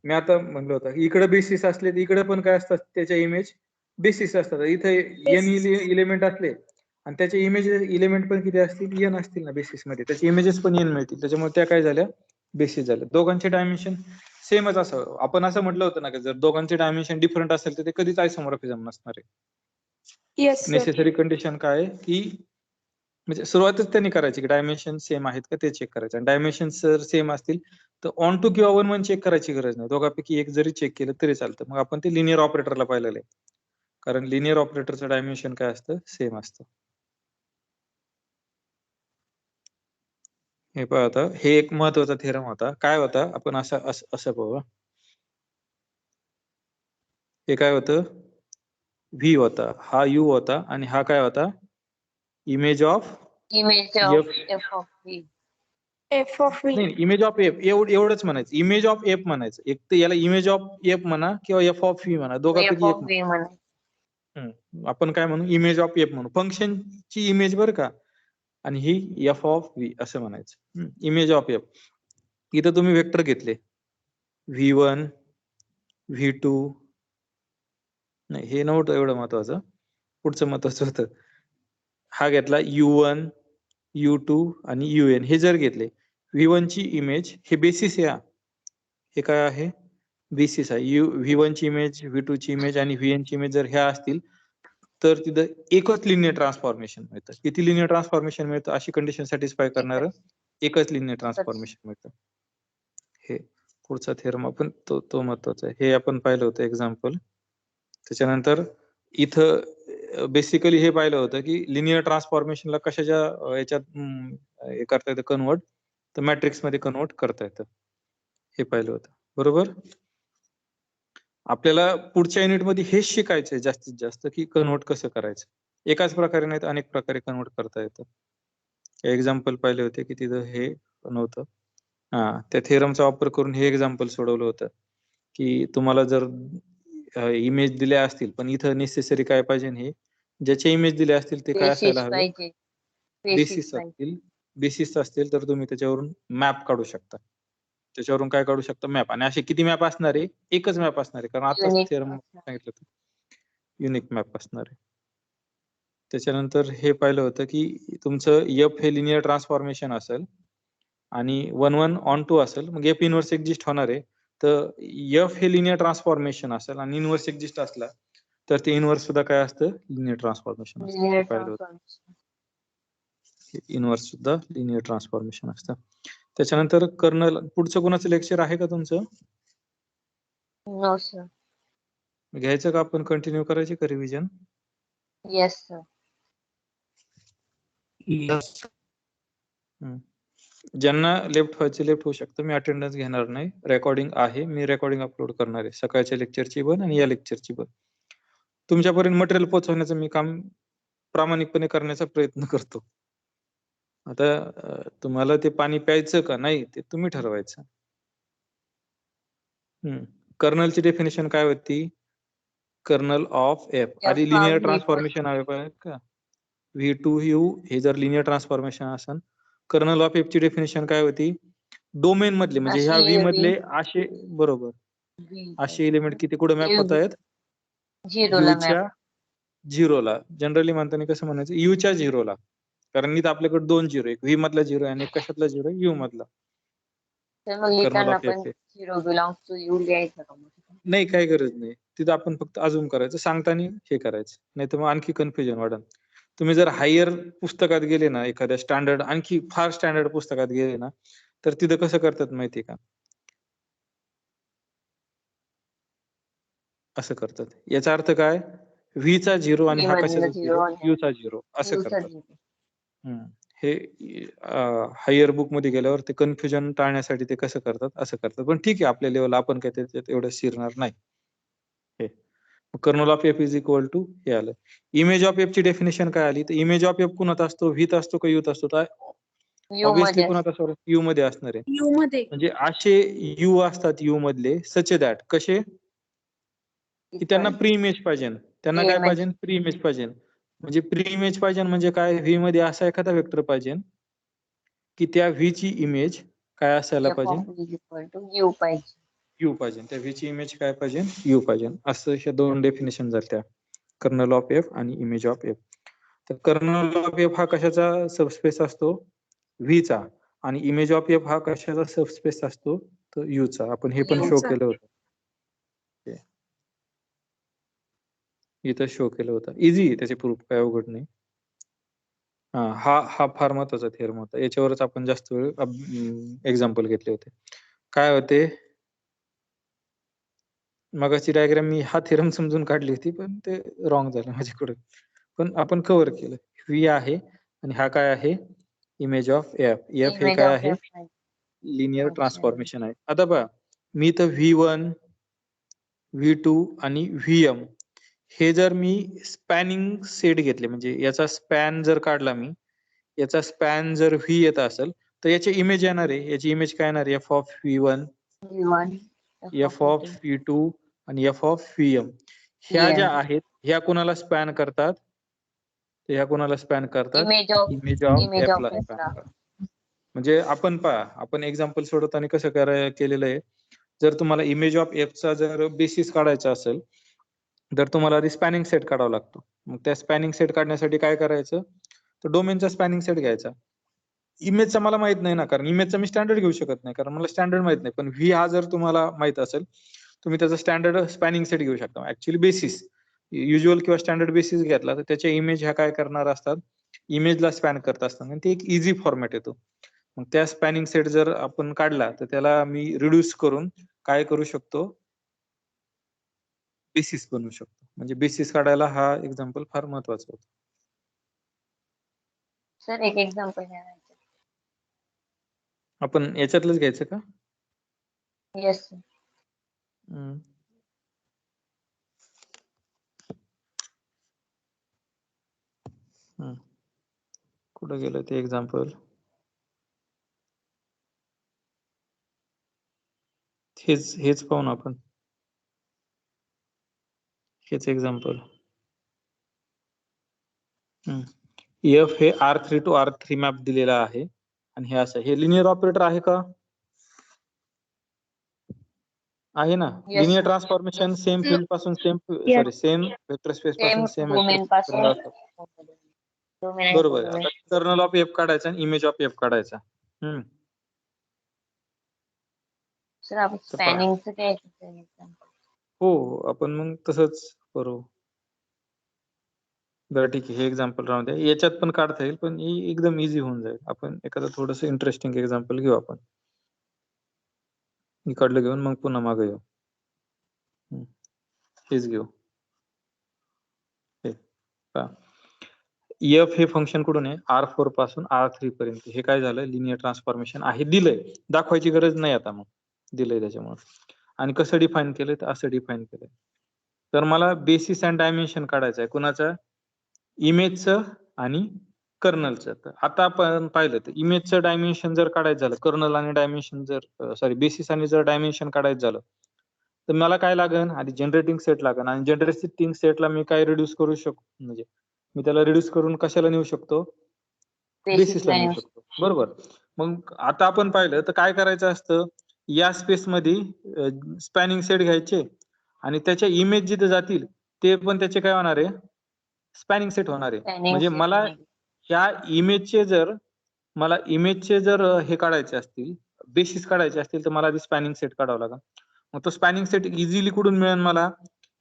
मी आता म्हणलं होतं इकडे बेसिस असले तर इकडे पण काय असतात त्याच्या इमेज बेसिस असतात. इथे एन इलेमेंट असले आणि त्याचे इमेज इलेमेंट पण किती असतील, एन असतील ना बेसिस मध्ये, त्याचे इमेजेस पण एन मिळतील. त्याच्यामुळे त्या काय झाल्या, बेसिस झाल्या. दोघांचे डायमेन्शन सेमच असावं. आपण असं म्हटलं होतं ना की जर दोघांचे डायमेन्शन डिफरंट असेल तर ते कधीच आयसोमॉर्फिझम नसणार आहे. Yes sir. नेसेसरी कंडिशन काय आहे की म्हणजे सुरुवातच त्यांनी करायची की डायमेन्शन सेम आहेत का ते चेक करायचं. आणि डायमेन्शन जर सेम असतील तर ऑन टू किंवा 1-1 चेक करायची गरज नाही. दोघांपैकी एक जरी चेक केलं तरी चालतं. मग आपण ते लिनियर ऑपरेटरला पाहिलेलं आहे. कारण लिनियर ऑपरेटरचं डायमेन्शन काय असतं, सेम असतं. हे पहा आता, हे एक महत्वाचा थेरम होता. काय होता, आपण असं पाहू. हे काय होतं, व्ही होता, हा यू होता आणि हा काय होता, image of F of V. F of V. नाही, इमेज ऑफ एफ एवढंच म्हणायचं. इमेज ऑफ एफ म्हणायचं. एक तर याला इमेज ऑफ एफ म्हणा किंवा एफ ऑफ व्ही म्हणा, एफ दोघांपैकी एक ऑफ व्ही म्हणा. आपण काय म्हणू, इमेज ऑफ एफ म्हणू. फंक्शनची इमेज बरं का, आणि ही एफ ऑफ व्ही असं म्हणायचं. Image of F. इथं तुम्ही वेक्टर घेतले V1 V2. नाही, हे नव्हतं एवढं महत्वाचं. पुढचं महत्वाचं होतं. हा घेतला U1 U2 आणि UN. हे जर घेतले, V1 ची इमेज हे बेसिस आहे. हे काय आहे, बेसिस आहे. V1 ची इमेज, V2 ची इमेज आणि VN ची इमेज जर ह्या असतील तर तिथं एकच लिनियर ट्रान्सफॉर्मेशन मिळतं. किती लिनियर ट्रान्सफॉर्मेशन मिळतं, अशी कंडिशन सॅटिस्फाय करणारं एकच लिनियर ट्रान्सफॉर्मेशन मिळतं. हे पुढचा थेरम आपण तो महत्वाचा आहे. हे आपण पाहिलं होतं एक्झाम्पल. त्याच्यानंतर इथं बेसिकली हे पाहिलं होतं की लिनियर ट्रान्सफॉर्मेशनला कशाच्या याच्यात हे करता येतं कन्वर्ट, तर मॅट्रिक्स मध्ये कन्वर्ट करता येतं. हे पाहिलं होतं, बरोबर. आपल्याला पुढच्या युनिटमध्ये हेच शिकायचंय जास्तीत जास्त की कन्वर्ट कसं करायचं. एकाच प्रकारे नाही तर अनेक प्रकारे कन्वर्ट करता येतं. एक्झाम्पल पाहिले होते की तिथं हे नव्हतं. त्या थेरमचा वापर करून हे एक्झाम्पल सोडवलं होतं की तुम्हाला जर इमेज दिल्या असतील, पण इथं नेसेसरी काय पाहिजे, हे ज्याचे इमेज दिले असतील ते काय असायला हवे, बेसिस असतील. बेसिस असतील तर तुम्ही त्याच्यावरून मॅप काढू शकता. त्याच्यावरून काय काढू शकता, मॅप. आणि असे किती मॅप असणार आहे, एकच मॅप असणार आहे. कारण आता थेरम सांगितलं होतं युनिक मॅप असणार आहे. त्याच्यानंतर हे पाहिलं होतं की तुमचं एफ हे लिनियर ट्रान्सफॉर्मेशन असेल आणि 1-1 ऑन टू असेल, मग एफ इनव्हर्स एक्झिस्ट होणार आहे. तर एफ हे लिनियर ट्रान्सफॉर्मेशन असेल आणि इनव्हर्स एक्झिस्ट असला तर ते इनव्हर्स सुद्धा काय असतं, लिनियर ट्रान्सफॉर्मेशन असतं. इनव्हर्स सुद्धा लिनियर ट्रान्सफॉर्मेशन असतं. त्याच्यानंतर कर्नल, पुढचं कोणाचं लेक्चर आहे का तुमचं? No sir. घ्यायचं का आपण, कंटिन्यू करायची का रिव्हिजन? Yes sir. ज्यांना लेफ्ट व्हायचे लेफ्ट होऊ शकतं. मी अटेंडन्स घेणार नाही. रेकॉर्डिंग आहे, मी रेकॉर्डिंग अपलोड करणार आहे, सकाळच्या लेक्चरची पण आणि या लेक्चरची पण. तुमच्यापर्यंत मटेरियल पोहोचवण्याचं मी काम प्रामाणिकपणे करण्याचा प्रयत्न करतो. आता तुम्हाला ते पाणी प्यायचं का नाही ते तुम्ही ठरवायचं. कर्नलची डेफिनेशन काय होती, कर्नल ऑफ एफ. आधी लिनियर ट्रान्सफॉर्मेशन हवे पाहिजे का, V2U हे जर लिनियर ट्रान्सफॉर्मेशन असेल. कर्नल ऑफ एफ ची डेफिनेशन काय होती, डोमेन मधले म्हणजे ह्या व्ही मधले असे, बरोबर, असे एलिमेंट किती कुठे मॅप होत आहेत, युच्या झिरोला. जनरली म्हणताना कसं म्हणायचं, युच्या झिरोला. कारण इथं आपल्याकडे 2 झिरो, एक व्ही मधला झिरो आणि एक कशातला झिरो, यू मधला. Kernel of F. नाही, काही गरज नाही. तिथं आपण फक्त अजून करायचं, सांगताना हे करायचं, नाही तर मग आणखी कन्फ्युजन वाढेल. तुम्ही जर हायर पुस्तकात गेले ना, एखाद्या स्टँडर्ड, आणखी फार स्टँडर्ड पुस्तकात गेले ना, तर तिथं कसं करतात माहितीये का, असं करतात. याचा अर्थ काय, व्ही चा झिरो आणि हा कशाचा झिरो, यू चा झिरो, असं करतात. हे हायर बुक मध्ये गेल्यावर ते कन्फ्युजन टाळण्यासाठी ते कसं करतात, असं करतात. पण ठीक आहे, आपल्या लेवलला आपण काय त्याच्यात एवढं शिरणार नाही. Kernel of F is equal to हे आलं. इमेज ऑफ एफ ची डेफिनेशन काय आली? तर इमेज ऑफ एफ कुणात असतो? व्हीत असतो का युत असतो? यू ऑब्विसली मध्ये कुणात असतो? यू मध्ये असणार आहे. यू मध्ये. म्हणजे असे यू असतात यू मधले सच दॅट कसे की त्यांना प्री इमेज पाहिजे. त्यांना काय पाहिजे? प्री इमेज पाहिजे. म्हणजे प्री इमेज पाहिजे म्हणजे काय? व्ही मध्ये असा एखादा वेक्टर पाहिजे की त्या व्ही ची इमेज काय असायला पाहिजे? यू पाहिजे. यू पाहिजे. त्या व्ही ची इमेज काय पाहिजे? यू पाहिजे. असं ह्या दोन डेफिनेशन झाल्या कर्नल ऑफ एफ आणि इमेज ऑफ एफ. तर कर्नल ऑफ एफ हा कशाचा सबस्पेस असतो? व्ही चा. आणि इमेज ऑफ एफ हा कशाचा सबस्पेस असतो? तर यू चा. आपण हे पण शो केलं होतं. इथं शो केलं होतं. इझी आहे त्याचे प्रूफ, काय अवघड नाही. हा फार महत्वाचा थेरम होता. याच्यावरच आपण जास्त वेळ एक्झाम्पल घेतले होते. काय होते मगाची डायग्राम मी हा थेरम समजून काढली होती पण ते रॉंग झालं माझ्याकडे. पण आपण कव्हर केलं. व्ही आहे आणि हा काय आहे? Image of F. एफ हे काय आहे? लिनियर ट्रान्सफॉर्मेशन आहे. आता पहा मी तर V1 V2 आणि Vm हे जर मी स्पॅनिंग सेट घेतले म्हणजे याचा स्पॅन जर काढला मी, याचा स्पॅन जर व्ही येत असेल तर याची इमेज येणार आहे. याची इमेज काय येणार? F of V1, F of V2 आणि एफ ऑफ Vm. ह्या ज्या आहेत ह्या कोणाला स्पॅन करतात? तर ह्या कोणाला स्पॅन करतात? इमेज ऑफ एफ ला स्पॅन करतात. म्हणजे आपण पहा, आपण एक्झाम्पल सोडवताना कसं केलेलं आहे, जर तुम्हाला इमेज ऑफ एफ चा जर बेसिस काढायचा असेल तर तुम्हाला आधी स्पॅनिंग सेट काढावा लागतो. मग त्या स्पॅनिंग सेट काढण्यासाठी काय करायचं? तर डोमेनचा स्पॅनिंग सेट घ्यायचा. इमेजचा मला माहित नाही ना, कारण इमेजचा मी स्टँडर्ड घेऊ शकत नाही कारण मला स्टँडर्ड माहित नाही. पण व्ही हा जर तुम्हाला माहित असेल तुम्ही त्याचा स्टँडर्ड स्पॅनिंग सेट घेऊ शकता. ऍक्च्युअली बेसिस युज्युअल किंवा स्टँडर्ड बेसिस घेतला तर त्याच्या इमेज ह्या काय करणार असतात? इमेजला स्पॅन करत असतात आणि ते एक इझी फॉर्मॅट येतो. मग त्या स्पॅनिंग सेट जर आपण काढला तर त्याला मी रिड्यूस करून काय करू शकतो? बेसिस बनवू शकतो. म्हणजे बेसिस काढायला हा एक्झाम्पल फार महत्वाचा होता. सर एक एक्झाम्पल घ्यायचं. आपण याच्यातलंच घ्यायचं का? येस. कुठं गेलं ते एक्झाम्पल? हेच पाहू ना आपण. हेच एक्झाम्पल. एफ हे R3 to R3 मॅप दिलेला आहे आणि हे असं. हे लिनियर ऑपरेटर आहे का? आहे ना. लिनियर ट्रान्सफॉर्मेशन सेम फील्ड पासून सेम वेक्टर स्पेस पासून सेम डोमेन पासून बरोबर आहे. आता कर्नल ऑफ एफ काढायचा आणि इमेज ऑफ एफ काढायचा. सर आपण स्पॅनिंगचं काय? हो आपण मग तसंच करू. बरं ठीक आहे, हे एक्झाम्पल राहून द्या. याच्यात पण काढता येईल पण एकदम इझी होऊन जाईल. आपण एखादं थोडस इंटरेस्टिंग एक्झाम्पल घेऊ आपण. इकडलं घेऊन मग पुन्हा मागे येऊ. हेच घेऊ. एफ हे फंक्शन कुठून आहे? R4 पासून R3 पर्यंत. हे काय झालं? लिनियर ट्रान्सफॉर्मेशन आहे. दिलंय, दाखवायची गरज नाही आता. मग दिलंय त्याच्यामुळे. आणि कसं डिफाईन केलंय? तर असं डिफाईन केलंय. तर मला बेसिस अँड डायमेन्शन काढायचं आहे. कुणाचं? इमेजचं आणि कर्नलचं. तर आता आपण पाहिलं तर इमेजचं डायमेन्शन जर काढायचं झालं, कर्नल आणि डायमेन्शन जर बेसिस आणि जर डायमेन्शन काढायचं झालं तर मला काय लागेल? आधी जनरेटिंग सेट लागेल आणि जनरेटिंग सेटला मी काय रिड्यूस करू शकतो? म्हणजे मी त्याला रिड्यूस करून कशाला नेऊ शकतो? बेसिसला नेऊ शकतो. बरोबर. मग आता आपण पाहिलं तर काय करायचं असतं? या स्पेस मध्ये स्पॅनिंग सेट घ्यायचे आणि त्याच्या इमेज जिथे जातील ते पण त्याचे काय होणार आहे? स्पॅनिंग सेट होणार आहे. म्हणजे मला ह्या इमेजचे जर हे काढायचे असतील, बेसिस काढायचे असतील तर मला आधी स्पॅनिंग सेट काढावं लागेल. मग तो स्पॅनिंग सेट इझिली कुठून मिळेल मला?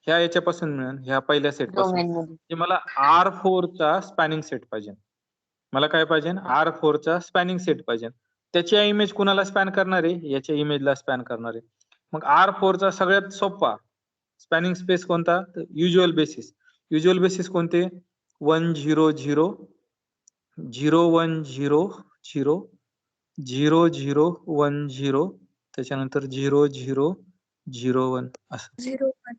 ह्या याच्यापासून मिळेल, ह्या पहिल्या सेट पासून. म्हणजे मला R4 चा स्पॅनिंग सेट पाहिजे. मला काय पाहिजे? R4 चा स्पॅनिंग सेट पाहिजे. त्याची इमेज कुणाला स्पॅन करणार आहे? याच्या इमेजला स्पॅन करणार आहे. मग R4 चा सगळ्यात सोपा स्पॅनिंग स्पेस कोणता? तर युज्युअल बेसिस. युज्युअल बेसिस कोणते? 1 0 0 0 1 0 0 0 0 1 0 त्याच्यानंतर 0 0 0 1 असं. 0 1.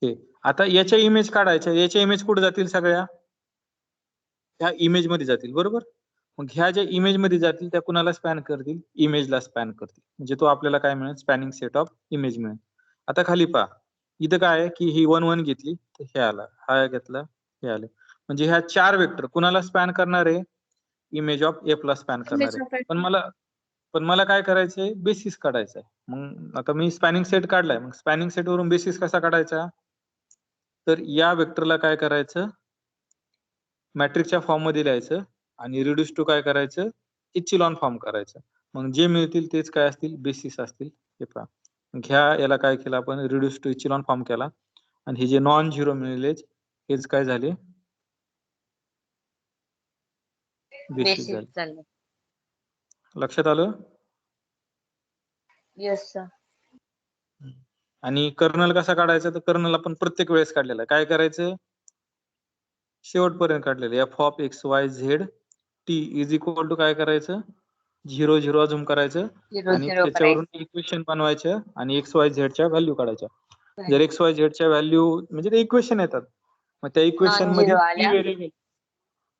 हे आता याच्या इमेज काढायच्या, याच्या इमेज कुठे जातील सगळ्या? ह्या इमेज मध्ये जातील, बरोबर. मग ह्या ज्या इमेज मध्ये जातील त्या कुणाला स्पॅन करतील? इमेजला स्पॅन करतील. म्हणजे तो आपल्याला काय मिळेल? स्पॅनिंग सेट ऑफ इमेज मिळेल. आता खाली पहा, इथं काय आहे की ही 1 1 घेतली तर हे आलं, हा घेतला हे आलं. म्हणजे ह्या 4 वेक्टर कुणाला स्पॅन करणार आहे? इमेज ऑफ ए ला स्पॅन करणार आहे. पण मला काय करायचंय? बेसिस काढायचा आहे. मग आता मी स्पॅनिंग सेट काढलाय, मग स्पॅनिंग सेट वरून बेसिस कसा काढायचा? तर या वेक्टरला काय करायचं? मॅट्रिक्सच्या फॉर्म मध्ये लिहायचं आणि रिड्यूस टू काय करायचं? इचिलॉन फॉर्म करायचं. मग जे मिळतील तेच काय असतील? बेसिस असतील. हे पहा, ह्या याला काय केलं आपण? रिड्यूस टू इचिलॉन फॉर्म केला आणि हे जे नॉन झिरो मिळाले हेच काय झाले? बेसिस बेसिस झाले. झाले. लक्षात आलं? Yes sir. आणि कर्नल कसा काढायचा? तर कर्नल आपण प्रत्येक वेळेस काढलेला. काय करायचं? शेवटपर्यंत काढलेलं. F of x Y Z T is equal to काय करायचं? 0 0 अजूम करायचं 0 आणि 0 त्याच्यावरून इक्वेशन बनवायचं आणि एक्स वाय झेड च्या व्हॅल्यू काढायच्या. जर एक्स वाय झेड च्या व्हॅल्यू म्हणजे ते इक्वेशन येतात, मग त्या इक्वेशन मध्ये Non-zero फ्री आल्या. व्हेरिएबल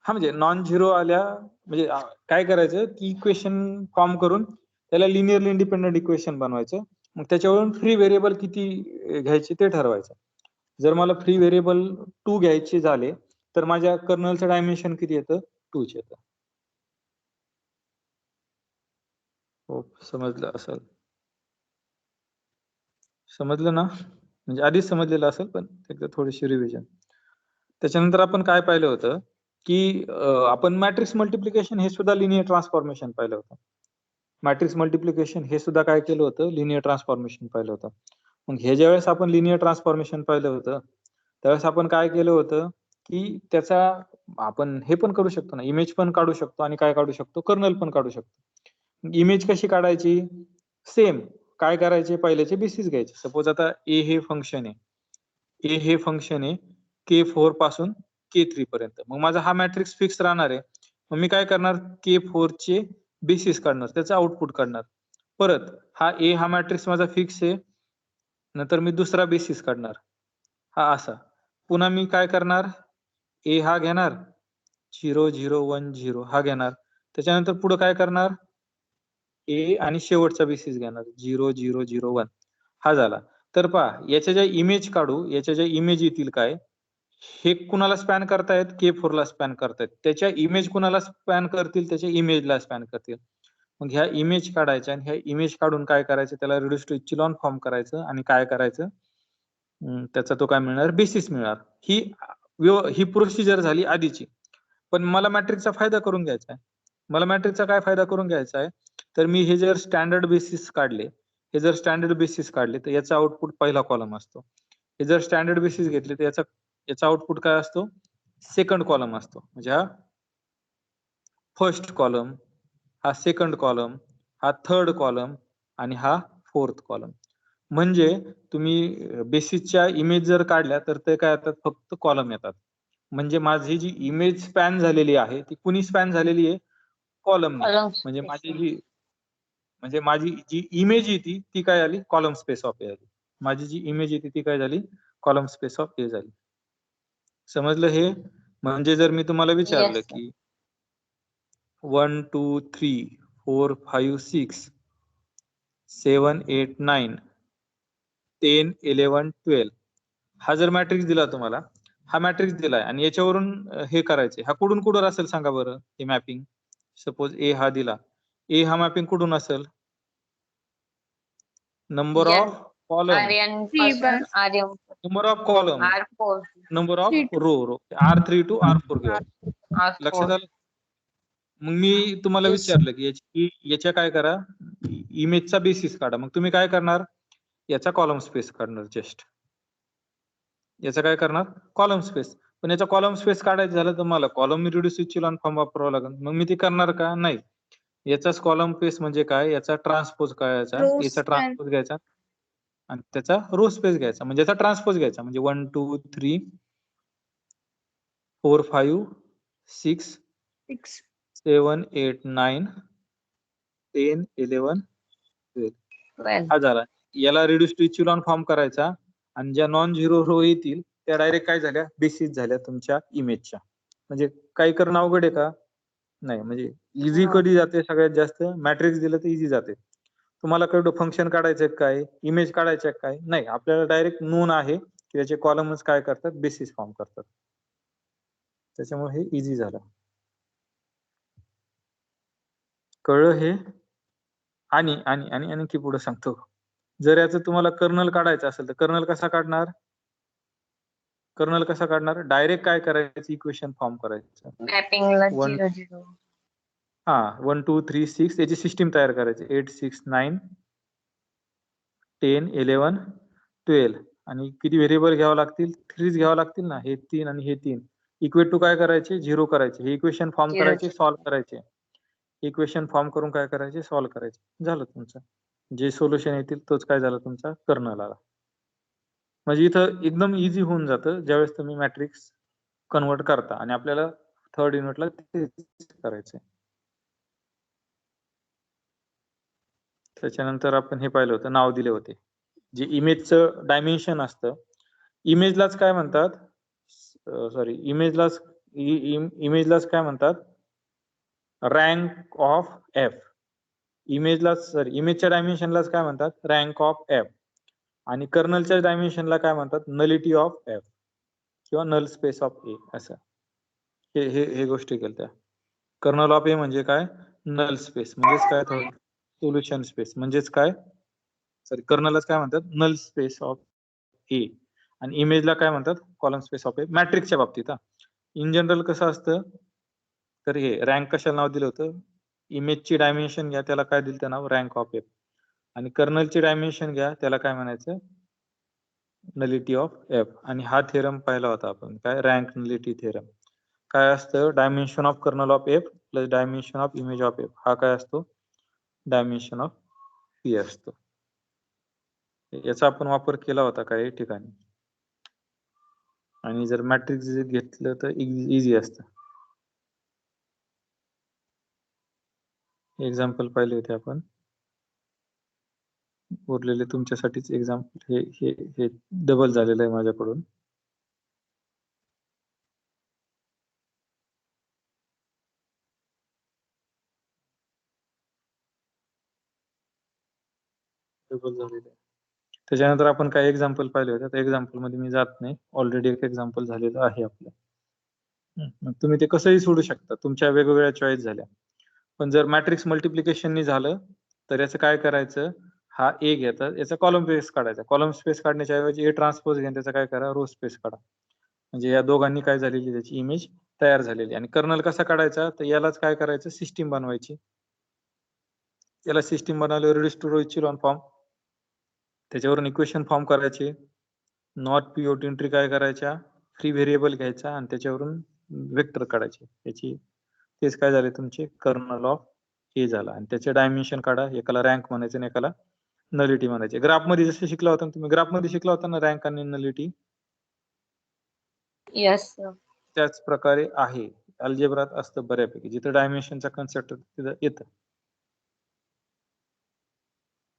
हा म्हणजे नॉन झिरो आल्या म्हणजे काय करायचं की इक्वेशन फॉर्म करून त्याला लिनियरली इंडिपेंडेंट इक्वेशन बनवायचं. मग त्याच्यावरून फ्री व्हेरिएबल किती घ्यायचे ते ठरवायचं. जर मला फ्री व्हेरिएबल 2 घ्यायचे झाले तर माझ्या कर्नलचं डायमेन्शन किती येतं? 2 च येतं. हो, समजलं असेल. समजलं ना? म्हणजे आधीच समजलेलं असेल पण एकदा थोडीशी रिव्हिजन. त्याच्यानंतर आपण काय पाहिलं होतं की आपण मॅट्रिक्स मल्टिप्लिकेशन हे सुद्धा लिनियर ट्रान्सफॉर्मेशन पाहिलं होतं. मॅट्रिक्स मल्टिप्लिकेशन हे सुद्धा काय केलं होतं? लिनियर ट्रान्सफॉर्मेशन पाहिलं होतं. मग हे ज्यावेळेस आपण लिनियर ट्रान्सफॉर्मेशन पाहिलं होतं त्यावेळेस आपण काय केलं होतं की त्याचा आपण हे पण करू शकतो ना, इमेज पण काढू शकतो आणि काय काढू शकतो? कर्नल पण काढू शकतो. इमेज कशी काढायची? सेम काय करायचे? पहिल्याचे बेसिस घ्यायचे. सपोज आता ए हे फंक्शन आहे, ए हे फंक्शन आहे K4 पासून K3 पर्यंत. मग माझा हा मॅट्रिक्स फिक्स राहणार आहे. मग मी काय करणार? K4 चे बेसिस काढणार, त्याचं आउटपुट काढणार. परत हा ए हा मॅट्रिक्स माझा फिक्स आहे, नंतर मी दुसरा बेसिस काढणार हा असा. पुन्हा मी काय करणार? ए हा घेणार 0 0 1 0 हा घेणार. त्याच्यानंतर पुढे काय करणार? ए आणि शेवटचा बेसिस घेणार 0 0 0 1 हा झाला. तर पहा याच्या ज्या इमेज काढू, याच्या ज्या इमेज येतील काय हे कुणाला स्पॅन करतायत? K4 ला स्पॅन करतायत. त्याच्या इमेज कुणाला स्पॅन करतील? त्याच्या इमेजला स्पॅन करतील. मग ह्या इमेज काढायच्या आणि ह्या इमेज काढून काय करायचं? त्याला रिड्यूस टू इचिलॉन फॉर्म करायचं आणि काय करायचं? त्याचा तो काय मिळणार? बेसिस मिळणार. ही प्रोसिजर झाली आधीची. पण मला मॅट्रिक्सचा फायदा करून घ्यायचा आहे. मला मॅट्रिक्सचा काय फायदा करून घ्यायचा आहे? तर मी हे जर स्टँडर्ड बेसिस काढले, हे जर स्टँडर्ड बेसिस काढले तर याचा आउटपुट पहिला कॉलम असतो. हे जर स्टँडर्ड बेसिस घेतले तर याचा आउटपुट काय असतो? सेकंड कॉलम असतो. म्हणजे हा फर्स्ट कॉलम, हा सेकंड कॉलम, हा थर्ड कॉलम आणि हा फोर्थ कॉलम. म्हणजे तुम्ही बेसिसच्या इमेज जर काढल्या तर ते काय येतात? फक्त कॉलम येतात. म्हणजे माझी जी इमेज स्पॅन झालेली आहे ती कुणी स्पॅन झालेली आहे? कॉलमनी. म्हणजे माझी जी इमेज येते ती काय आली? कॉलम स्पेस ऑफ ए आली. माझी जी इमेज येते ती काय झाली? कॉलम स्पेस ऑफ ए झाली. समजलं हे? म्हणजे जर मी तुम्हाला विचारलं Yes, sir. की 1 2 3 4 5 6 7 8 9 10 11 12 हा जर मॅट्रिक्स दिला तुम्हाला, हा मॅट्रिक्स दिलाय आणि याच्यावरून हे करायचे, हा कुठून कुठून असेल सांगा बरं हे मॅपिंग? सपोज ए हा दिला, ए हा मॅपिंग कुठून असेल? Number Yes. ऑफ कॉलम, आर्यन C पासून bar. आर्यन number of column, R4 number of 3 to row R3 to R4 घेऊ. लक्षात R4 आलं? मग मी तुम्हाला Yes. विचारलं की याच्या काय करा? इमेजचा बेसिस काढा. मग तुम्ही काय करणार? याचा कॉलम स्पेस काढणार जस्ट. याचा काय करणार? Column space. पण याचा कॉलम स्पेस काढायचं झालं तर मला कॉलम रिड्यूस इचिलॉन फॉर्म वापरावा लागेल. मग मी ते करणार का? नाही. याचाच कॉलम स्पेस म्हणजे काय? याचा ट्रान्सपोज करायचा, Row याचा span. ट्रान्सपोज घ्यायचा आणि त्याचा रो स्पेस घ्यायचा. म्हणजे याचा ट्रान्सपोज घ्यायचा. म्हणजे 1 2 3 4 5 6 6. 7 8 9 10 11 12 12 हा झाला. याला रिड्यूस टू इचिलॉन फॉर्म करायचा आणि ज्या नॉन झिरो रो येतील त्या डायरेक्ट काय झाल्या, बेसिस झाल्या तुमच्या इमेजच्या. म्हणजे काही करणं अवघड आहे का? नाही. म्हणजे इझी कधी जाते सगळ्यात जास्त, मॅट्रिक्स दिलं तर इझी जाते. तुम्हाला कळलं फंक्शन काढायचं काय, इमेज काढायचं काय? नाही, आपल्याला डायरेक्ट नोन आहे की त्याचे कॉलमच काय करतात, बेसिस फॉर्म करतात. त्याच्यामुळे हे इझी झालं. कळलं हे? आणि आणि आणि आणखी पुढे सांगतो. जर याचं तुम्हाला कर्नल काढायचं असेल तर कर्नल कसा काढणार? कर्नल कसा काढणार? डायरेक्ट काय करायचं, इक्वेशन फॉर्म करायचं. मॅपिंगला One- 0 0 हा 1 2 3 6 याची सिस्टीम तयार करायची. 8 6 9 10 11 12 आणि किती व्हेरिएबल घ्यावं लागतील? 3 घ्यावं लागतील ना. हे 3 आणि हे 3 इक्वेट टू काय करायचे? 0 करायचे. हे इक्वेशन फॉर्म 0 करायचे, 0. सॉल्व्ह करायचे. इक्वेशन फॉर्म करून काय करायचे? सॉल्व्ह करायचे. झालं तुमचं. जे सोल्युशन येतील तोच काय झालं तुमचा कर्नल आला. म्हणजे इथं एकदम इझी होऊन जातं ज्यावेळेस तुम्ही मॅट्रिक्स कन्वर्ट करता आणि आपल्याला थर्ड युनिटला तेच करायचंय. त्याच्यानंतर आपण हे पाहिलं होतं, नाव दिले होते. जे इमेजचं डायमेन्शन असतं, इमेजलाच काय म्हणतात, सॉरी इमेजलाच काय म्हणतात, रँक ऑफ एफ. इमेजच्या डायमेन्शनलाच काय म्हणतात, रँक ऑफ एफ. आणि कर्नलच्या डायमेन्शनला काय म्हणतात, नलिटी ऑफ एफ किंवा नल स्पेस ऑफ ए. असं हे गोष्टी केल्या. कर्नल ऑफ ए म्हणजे काय, नल स्पेस म्हणजेच काय, सोल्युशन स्पेस म्हणजेच काय, सॉरी कर्नलच काय म्हणतात, नल स्पेस ऑफ ए. आणि इमेजला काय म्हणतात, कॉलम स्पेस ऑफ ए. मॅट्रिक्सच्या बाबतीत इन जनरल कसं असतं, तर हे रँक कशाला नाव दिलं होतं, इमेजची डायमेन्शन घ्या त्याला काय दिलं नाव, रँक ऑफ एफ. आणि कर्नलची डायमेन्शन घ्या त्याला काय म्हणायचं, नलिटी ऑफ एफ. आणि हा थेरम पाहिला होता आपण, काय, रँक नलिटी थेरम. काय असतं, dimension of kernel of F plus dimension of image of F. हा काय असतो, डायमेन्शन ऑफ पी असतो. याचा आपण वापर केला होता काही ठिकाणी. आणि जर मॅट्रिक्स घेतलं तर इझी असतं. एक्झाम्पल पाहिले होते आपण, उरलेले तुमच्यासाठीच एक्झाम्पल. हे डबल झालेलं आहे माझ्याकडून. डबल झालेलं आहे. त्याच्यानंतर आपण काही एक्झाम्पल पाहिले होते. त्या एक्झाम्पल मध्ये मी जात नाही, ऑलरेडी एक एक्झाम्पल झालेलं आहे आपलं. मग तुम्ही ते कसंही सोडू शकता, तुमच्या वेगवेगळ्या चॉईस झाल्या. पण जर मॅट्रिक्स मल्टिप्लिकेशन झालं तर याचं काय करायचं, हा ए घेता, याचा कॉलम स्पेस काढायचा. कॉलम स्पेस काढण्याच्या ऐवजी ए ट्रान्सपोज घेऊन त्याचा काय करा, रो स्पेस काढा. म्हणजे या दोघांनी काय झालेली, त्याची इमेज तयार झालेली. आणि कर्नल कसा काढायचा, तर यालाच काय करायचं, सिस्टीम बनवायची. याला सिस्टीम बनवल्यावर reduce to row echelon form, त्याच्यावरून इक्वेशन फॉर्म करायचे. नॉट पिओट एंट्री काय करायच्या, फ्री व्हेरिएबल घ्यायचा आणि त्याच्यावरून वेक्टर काढायचे. त्याची तेच काय झाले तुमचे कर्नल ऑफ ए झाला. आणि त्याचे डायमेन्शन काढा, एकाला रँक म्हणायचं आणि एकाला नलिटी म्हणायचे. ग्राफ मध्ये जसं शिकला होता तुम्ही, ग्राफ मध्ये शिकला होता ना रँक आणि नलिटी, यस त्याच प्रकारे आहे. अल्जेब्रात असतं बऱ्यापैकी, जिथं डायमेन्शनचा कन्सेप्ट तिथं येतं.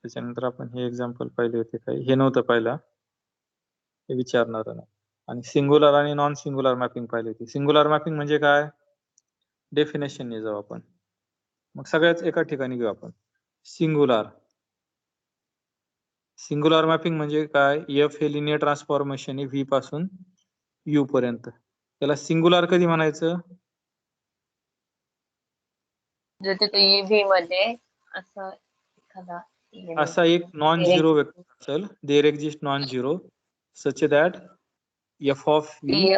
त्याच्यानंतर आपण हे एक्झाम्पल पाहिले होते, काही हे नव्हतं पाहिलं, हे विचारणार नाही. आणि सिंगुलर आणि नॉन सिंगुलर मॅपिंग पाहिली होती. सिंगुलर मॅपिंग म्हणजे काय, डेफिनेशनने जाऊ आपण. मग सगळ्याच एका ठिकाणी घेऊ आपण. सिंगुलर मॅपिंग म्हणजे काय, एफ हे लिनियर ट्रान्सफॉर्मेशन आहे व्ही पासून यू पर्यंत. त्याला सिंगुलर कधी म्हणायचं, जर तिथे व्ही मध्ये असं एखादा असा एक नॉन झिरो वेक्टर असेल, there exist non zero such that F of V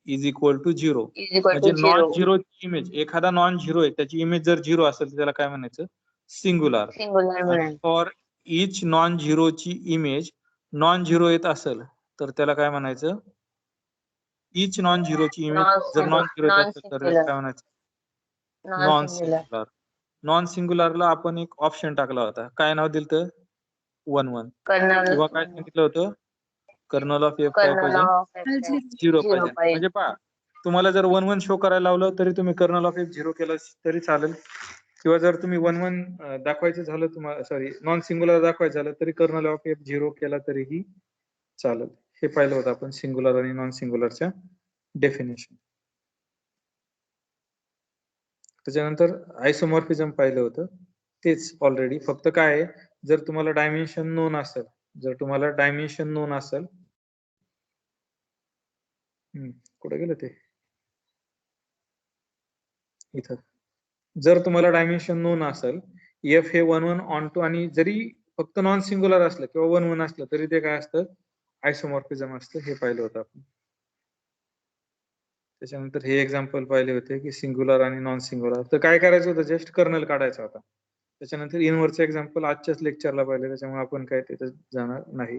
is equal to zero. म्हणजे नॉन झिरो इमेज, एखादा नॉन झिरो आहे त्याची इमेज जर झिरो असेल तर त्याला काय म्हणायचं, सिंगुलर. फॉर इच नॉन झिरोची इमेज नॉन झिरो येत असेल तर त्याला काय म्हणायचं, इच नॉन झिरोची इमेज जर नॉन झिरो येत असेल तर त्याला काय म्हणायचं, नॉन सिंगुलर. नॉन सिंगुलरला आपण एक ऑप्शन टाकला होता, काय नाव दिलं तर 1 1, किंवा काय सांगितलं होतं, कर्नल ऑफ एफ काय पाहिजे, 0 पाहिजे. म्हणजे पहा, तुम्हाला जर 1 1 शो करायला लावलं तरी तुम्ही कर्नल ऑफ एफ 0 केलं तरी चालेल, किंवा जर तुम्ही 1 1 दाखवायचं झालं तुम्हाला, सॉरी नॉन सिंगुलर दाखवायचं झालं तरी कर्नल ऑफ एफ 0 केला तरीही चालेल. हे पाहिलं होतं आपण सिंग्युलर आणि नॉन सिंग्युलरच्या डेफिनेशन. त्याच्यानंतर आयसोमॉर्फिझम पाहिलं होतं. तेच ऑलरेडी, फक्त काय आहे, जर तुम्हाला डायमेन्शन नोन असेल, कुठे गेलं ते इथं, जर तुम्हाला डायमेन्शन नोन असेल, एफ हे 1 1 ऑन टू, आणि जरी फक्त नॉन सिंग्युलर असलं किंवा 1 1 असलं तरी ते काय असतं, आयसोमॉर्फिझम असतं. हे पाहिलं होतं आपण. त्याच्यानंतर हे एक्झाम्पल पाहिले होते की सिंग्युलर आणि नॉन सिंग्युलर. तर काय करायचं होतं, जस्ट कर्नल काढायचा होता. त्याच्यानंतर इनव्हर्सचे एक्झाम्पल आजच्याच लेक्चरला पाहिले, त्याच्यामुळे आपण काय तिथे जाणार नाही.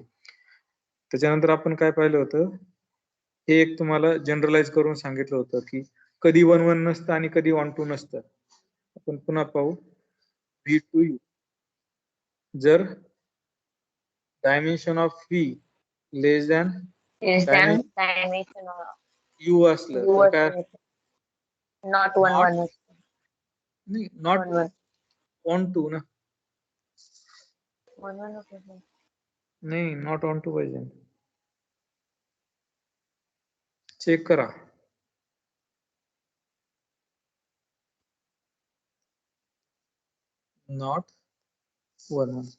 त्याच्यानंतर आपण काय पाहिलं होतं, हे एक तुम्हाला जनरलाइज करून सांगितलं होतं की कधी 1 1 नसतं आणि कधी 1 2 नसतं. आपण पुन्हा पाहू. व्ही टू यू, जर dimension of V less than dimension you असलं तर काय, नॉट 1 1 नाही, नॉट 1 2 ना, 1 1 नाही, नॉट ऑन टू पाहिजे. चेक करा. नॉट 1 1.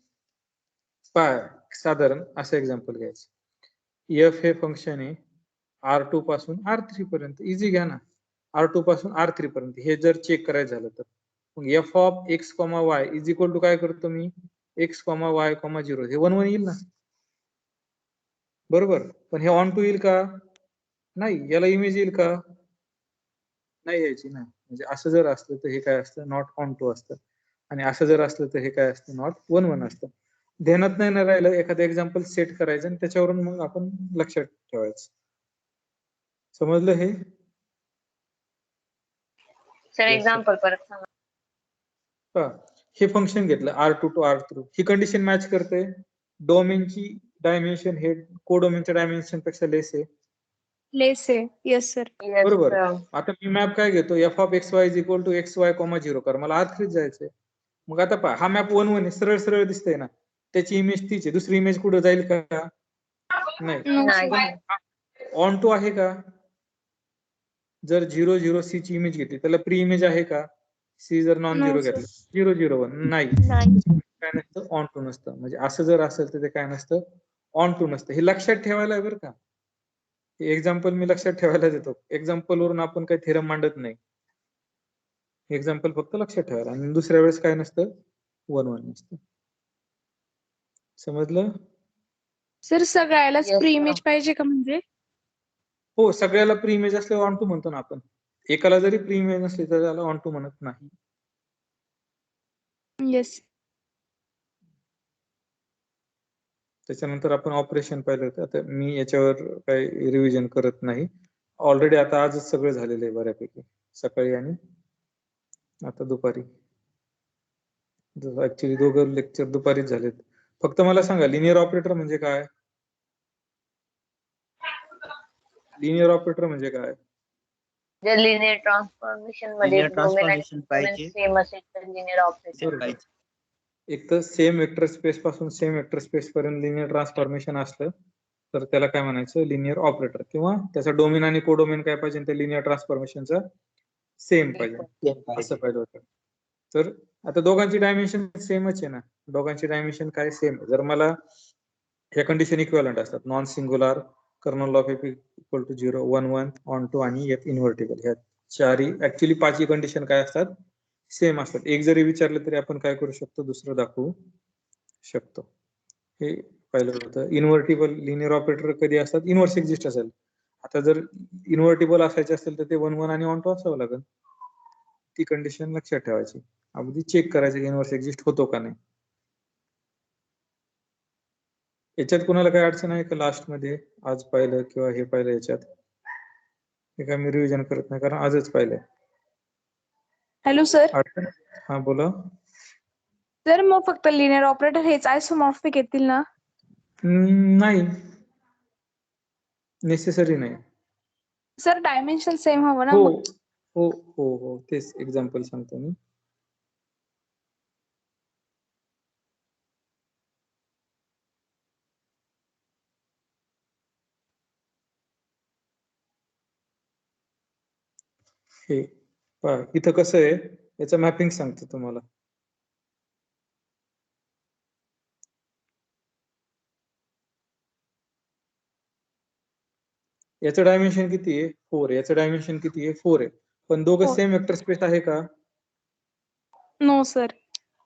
पाय साधारण असं एक्झाम्पल घ्यायचं. एफ हे फंक्शन आहे R2 पासून R3 पर्यंत. इझी घ्या ना, R2 पासून R3 पर्यंत. हे जर चेक करायचं झालं तर मग F of X comma Y is equal to काय करतो मी, एक्स कॉमा वाय कॉमा 0. हे 1 1 येईल ना, बरोबर. पण हे ऑन टू येईल का, नाही. याला इमेज येईल का, नाही यायची ना. म्हणजे असं जर असलं तर हे काय असतं, नॉट ऑन टू असतं, आणि असं जर असलं तर हे काय असतं, नॉट 1 1 असतं. ध्यानात नाही ना राहिलं, एखादं एक्झाम्पल सेट करायचं आणि त्याच्यावरून मग आपण लक्षात ठेवायचं. समजलं हे सर? एक्झाम्पल परत सांगा. का, हे फंक्शन घेतलं R2 to R3, he condition match करते. डोमेनची डायमेन्शन हे कोडोमेनच्या डायमेन्शन पेक्षा लेस आहे. लेस आहे. Yes sir. बरोबर. आता मी मॅप काय घेतो, f of x Y is equal to x y comma 0 कर. मला R3 जायचंय. मग आता पहा, हा मॅप 1 1 आहे, सरळ सरळ दिसतंय ना. त्याची इमेज तीच आहे, दुसरी इमेज कुठं जाईल का, नाही. ऑन टू आहे का, जर 0 0 सी ची इमेज घेतली त्याला प्री इमेज आहे का, सी जर नॉन No, झिरो sir. घेतलं 0 0 1 नाही, काय नसतं, ऑन टू नसतं. म्हणजे असं जर असेल तर ते काय नसतं, ऑन टू नसतं. हे लक्षात ठेवायला आहे बरं का. हे एक्झाम्पल मी लक्षात ठेवायला देतो. एक्झाम्पल वरून आपण काही थेरम मांडत नाही. एक्झाम्पल फक्त लक्षात ठेवायला, आणि दुसऱ्या वेळेस काय नसतं, 1 1 नसतं. समजलं? सर सगळ्यालाच Yes, प्री sir. इमेज पाहिजे का म्हणजे? हो, सगळ्याला प्री इमेज असल्यावर ऑन टू म्हणतो ना आपण. एकाला जरी प्री इमेज नसली तर त्याला ऑन टू म्हणत नाही. येस. त्याच्यानंतर आपण ऑपरेशन पाहिलं होतं. आता मी याच्यावर काही रिव्हिजन करत नाही. ऑलरेडी आता आजच सगळं झालेलं आहे बऱ्यापैकी, सकाळी आणि आता दुपारी. ऍक्च्युली दोघं लेक्चर दुपारीच झालेत. फक्त मला सांगा, लिनियर ऑपरेटर म्हणजे काय? लिनियर ऑपरेटर म्हणजे काय? जर लिनियर ट्रान्सफॉर्मेशन मध्ये Linear डोमेन आणि transformation डोमेन पाहिजे. सेम असेल तर लिनियर ऑपरेटर. पाहिजे. एक तर सेम वेक्टर स्पेस पासून सेम वेक्टर स्पेस पर्यंत लिनियर ट्रान्सफॉर्मेशन असलं तर त्याला काय म्हणायचं, लिनियर ऑपरेटर. किंवा त्याचा डोमेन आणि कोडोमेन काय पाहिजे, त्या लिनियर ट्रान्सफॉर्मेशनचा सेम पाहिजे, असं पाहिलं होतं. तर आता दोघांची डायमेन्शन सेमच आहे ना, दोघांची डायमेन्शन काय सेम. जर मला ह्या कंडिशन इक्विव्हॅलंट असतात, non singular, kernel of f equal to 0 1 1 onto आणि एफ इनव्हर्टिबल, ह्या चारही ऍक्च्युली पाचही कंडिशन काय असतात, सेम असतात. एक जरी विचारलं तरी आपण काय करू शकतो, दुसरं दाखवू शकतो. हे पाहिलं होतं. इन्व्हर्टिबल लिनियर ऑपरेटर कधी असतात, इन्व्हर्स एक्झिस्ट असेल. आता जर इन्व्हर्टिबल असायचे असेल तर ते 1 1 आणि ऑन टू असावं लागेल. ती कंडिशन लक्षात ठेवायची, अगदी चेक करायचं की इन्व्हर्स एक्झिस्ट होतो का नाही. याच्यात कोणाला काय अडचण आहे का, लास्ट मध्ये आज पाहिलं किंवा हे पाहिलं याच्यात? हे काय मी रिव्हिजन करत नाही, कारण आजच पाहिलंय. Hello sir. अडचण? हा बोला. सर मग फक्त लिनियर ऑपरेटर हेच आयसोमॉर्फिक येतील ना? नाही, नेसेसरी नाही. सर डायमेन्शन सेम हवं ना हो मग? हो हो हो, तेच एक्झाम्पल सांगतो मी. हे पहा इथं कसं आहे, याचं मॅपिंग सांगतो तुम्हाला. याचं डायमेन्शन किती आहे? 4. याचं डायमेन्शन किती आहे? 4 आहे. पण दोघं 4. सेम वेक्टर स्पेस आहे का? No sir.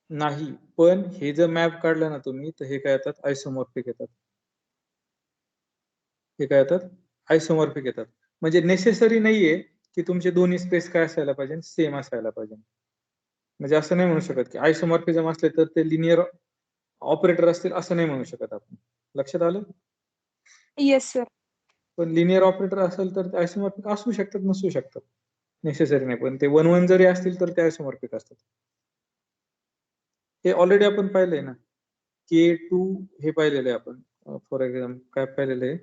नाही. पण हे जर मॅप काढला ना तुम्ही, तर हे काय येतात? आयसोमॉर्फिक येतात. हे काय येतात? आयसोमॉर्फिक येतात. म्हणजे नेसेसरी नाहीये की तुमचे दोन्ही स्पेस काय असायला पाहिजे? सेम असायला पाहिजे. म्हणजे असं नाही म्हणू शकत की आयसोमॉर्फिझम असले तर ते लिनियर ऑपरेटर असतील, असं नाही म्हणू शकत आपण. लक्षात आलं? Yes sir. पण लिनियर ऑपरेटर असेल तर आयसोमॉर्फिक असू शकतात, नसू शकतात. नेसेसरी नाही. पण ते 1-1 जरी असतील तर ते आयसोमॉर्फिक असतात. हे ऑलरेडी आपण पाहिलंय ना. K2 हे पाहिलेलं आहे आपण. फॉर एक्झाम्पल काय पाहिलेलं आहे?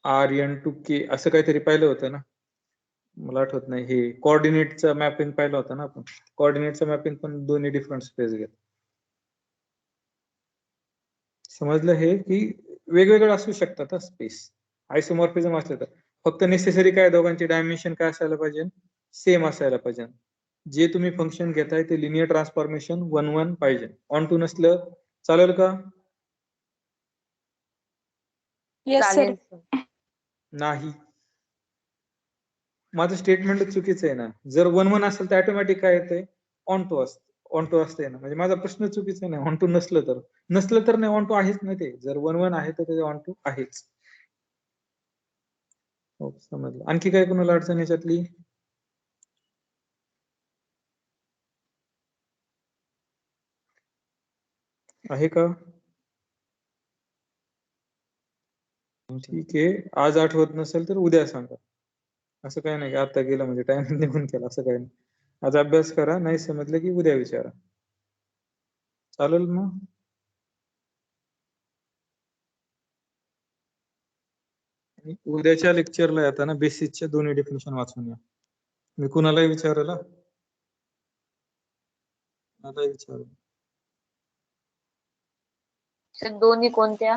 RN to K असं काहीतरी पाहिलं होतं ना. मला आठवत नाही. हे कोऑर्डिनेटचं मॅपिंग पाहिलं होतं ना आपण. कोऑर्डिनेटचं मॅपिंग पण दोन्ही डिफरंट स्पेस घेत. समजलं हे की वेगवेगळं असू शकतात स्पेस. आयसोमॉर्फिझम असलं तर. फक्त नेसेसरी काय दोघांचे डायमेन्शन काय असायला पाहिजे? सेम असायला पाहिजे. जे तुम्ही फंक्शन घेताय ते लिनियर ट्रान्सफॉर्मेशन 1-1 पाहिजे. ऑन टू नसलं चालेल का? Yes sir. चालेल सर. नाही. माझं स्टेटमेंट चुकीचं आहे ना. जर 1-1 असेल तर ऑटोमॅटिक काय येतंय? ऑन टू असतं. ऑन टू असते ना. म्हणजे माझा प्रश्न चुकीचा नाही. ऑन टू नसलं तर. नसलं तर नाही, ऑन टू आहेच ना ते. जर 1-1 आहे तर ते ऑन टू आहेच. हो, समजलं. आणखी काय कोणाला अडचण याच्यातली? आहे का? ठीक आहे. आज आठवत नसेल तर उद्या सांगा. असं काही नाही की आता गेलं म्हणजे टाइम निघून गेला, असं काही नाही. आज अभ्यास करा, नाही समजलं की उद्या विचारा. चालेल मग? आणि उद्याच्या लेक्चरला येताना बेसिसच्या दोन्ही डेफिनेशन वाचून या. मी कुणालाही विचारायला सर दोन्ही कोणत्या?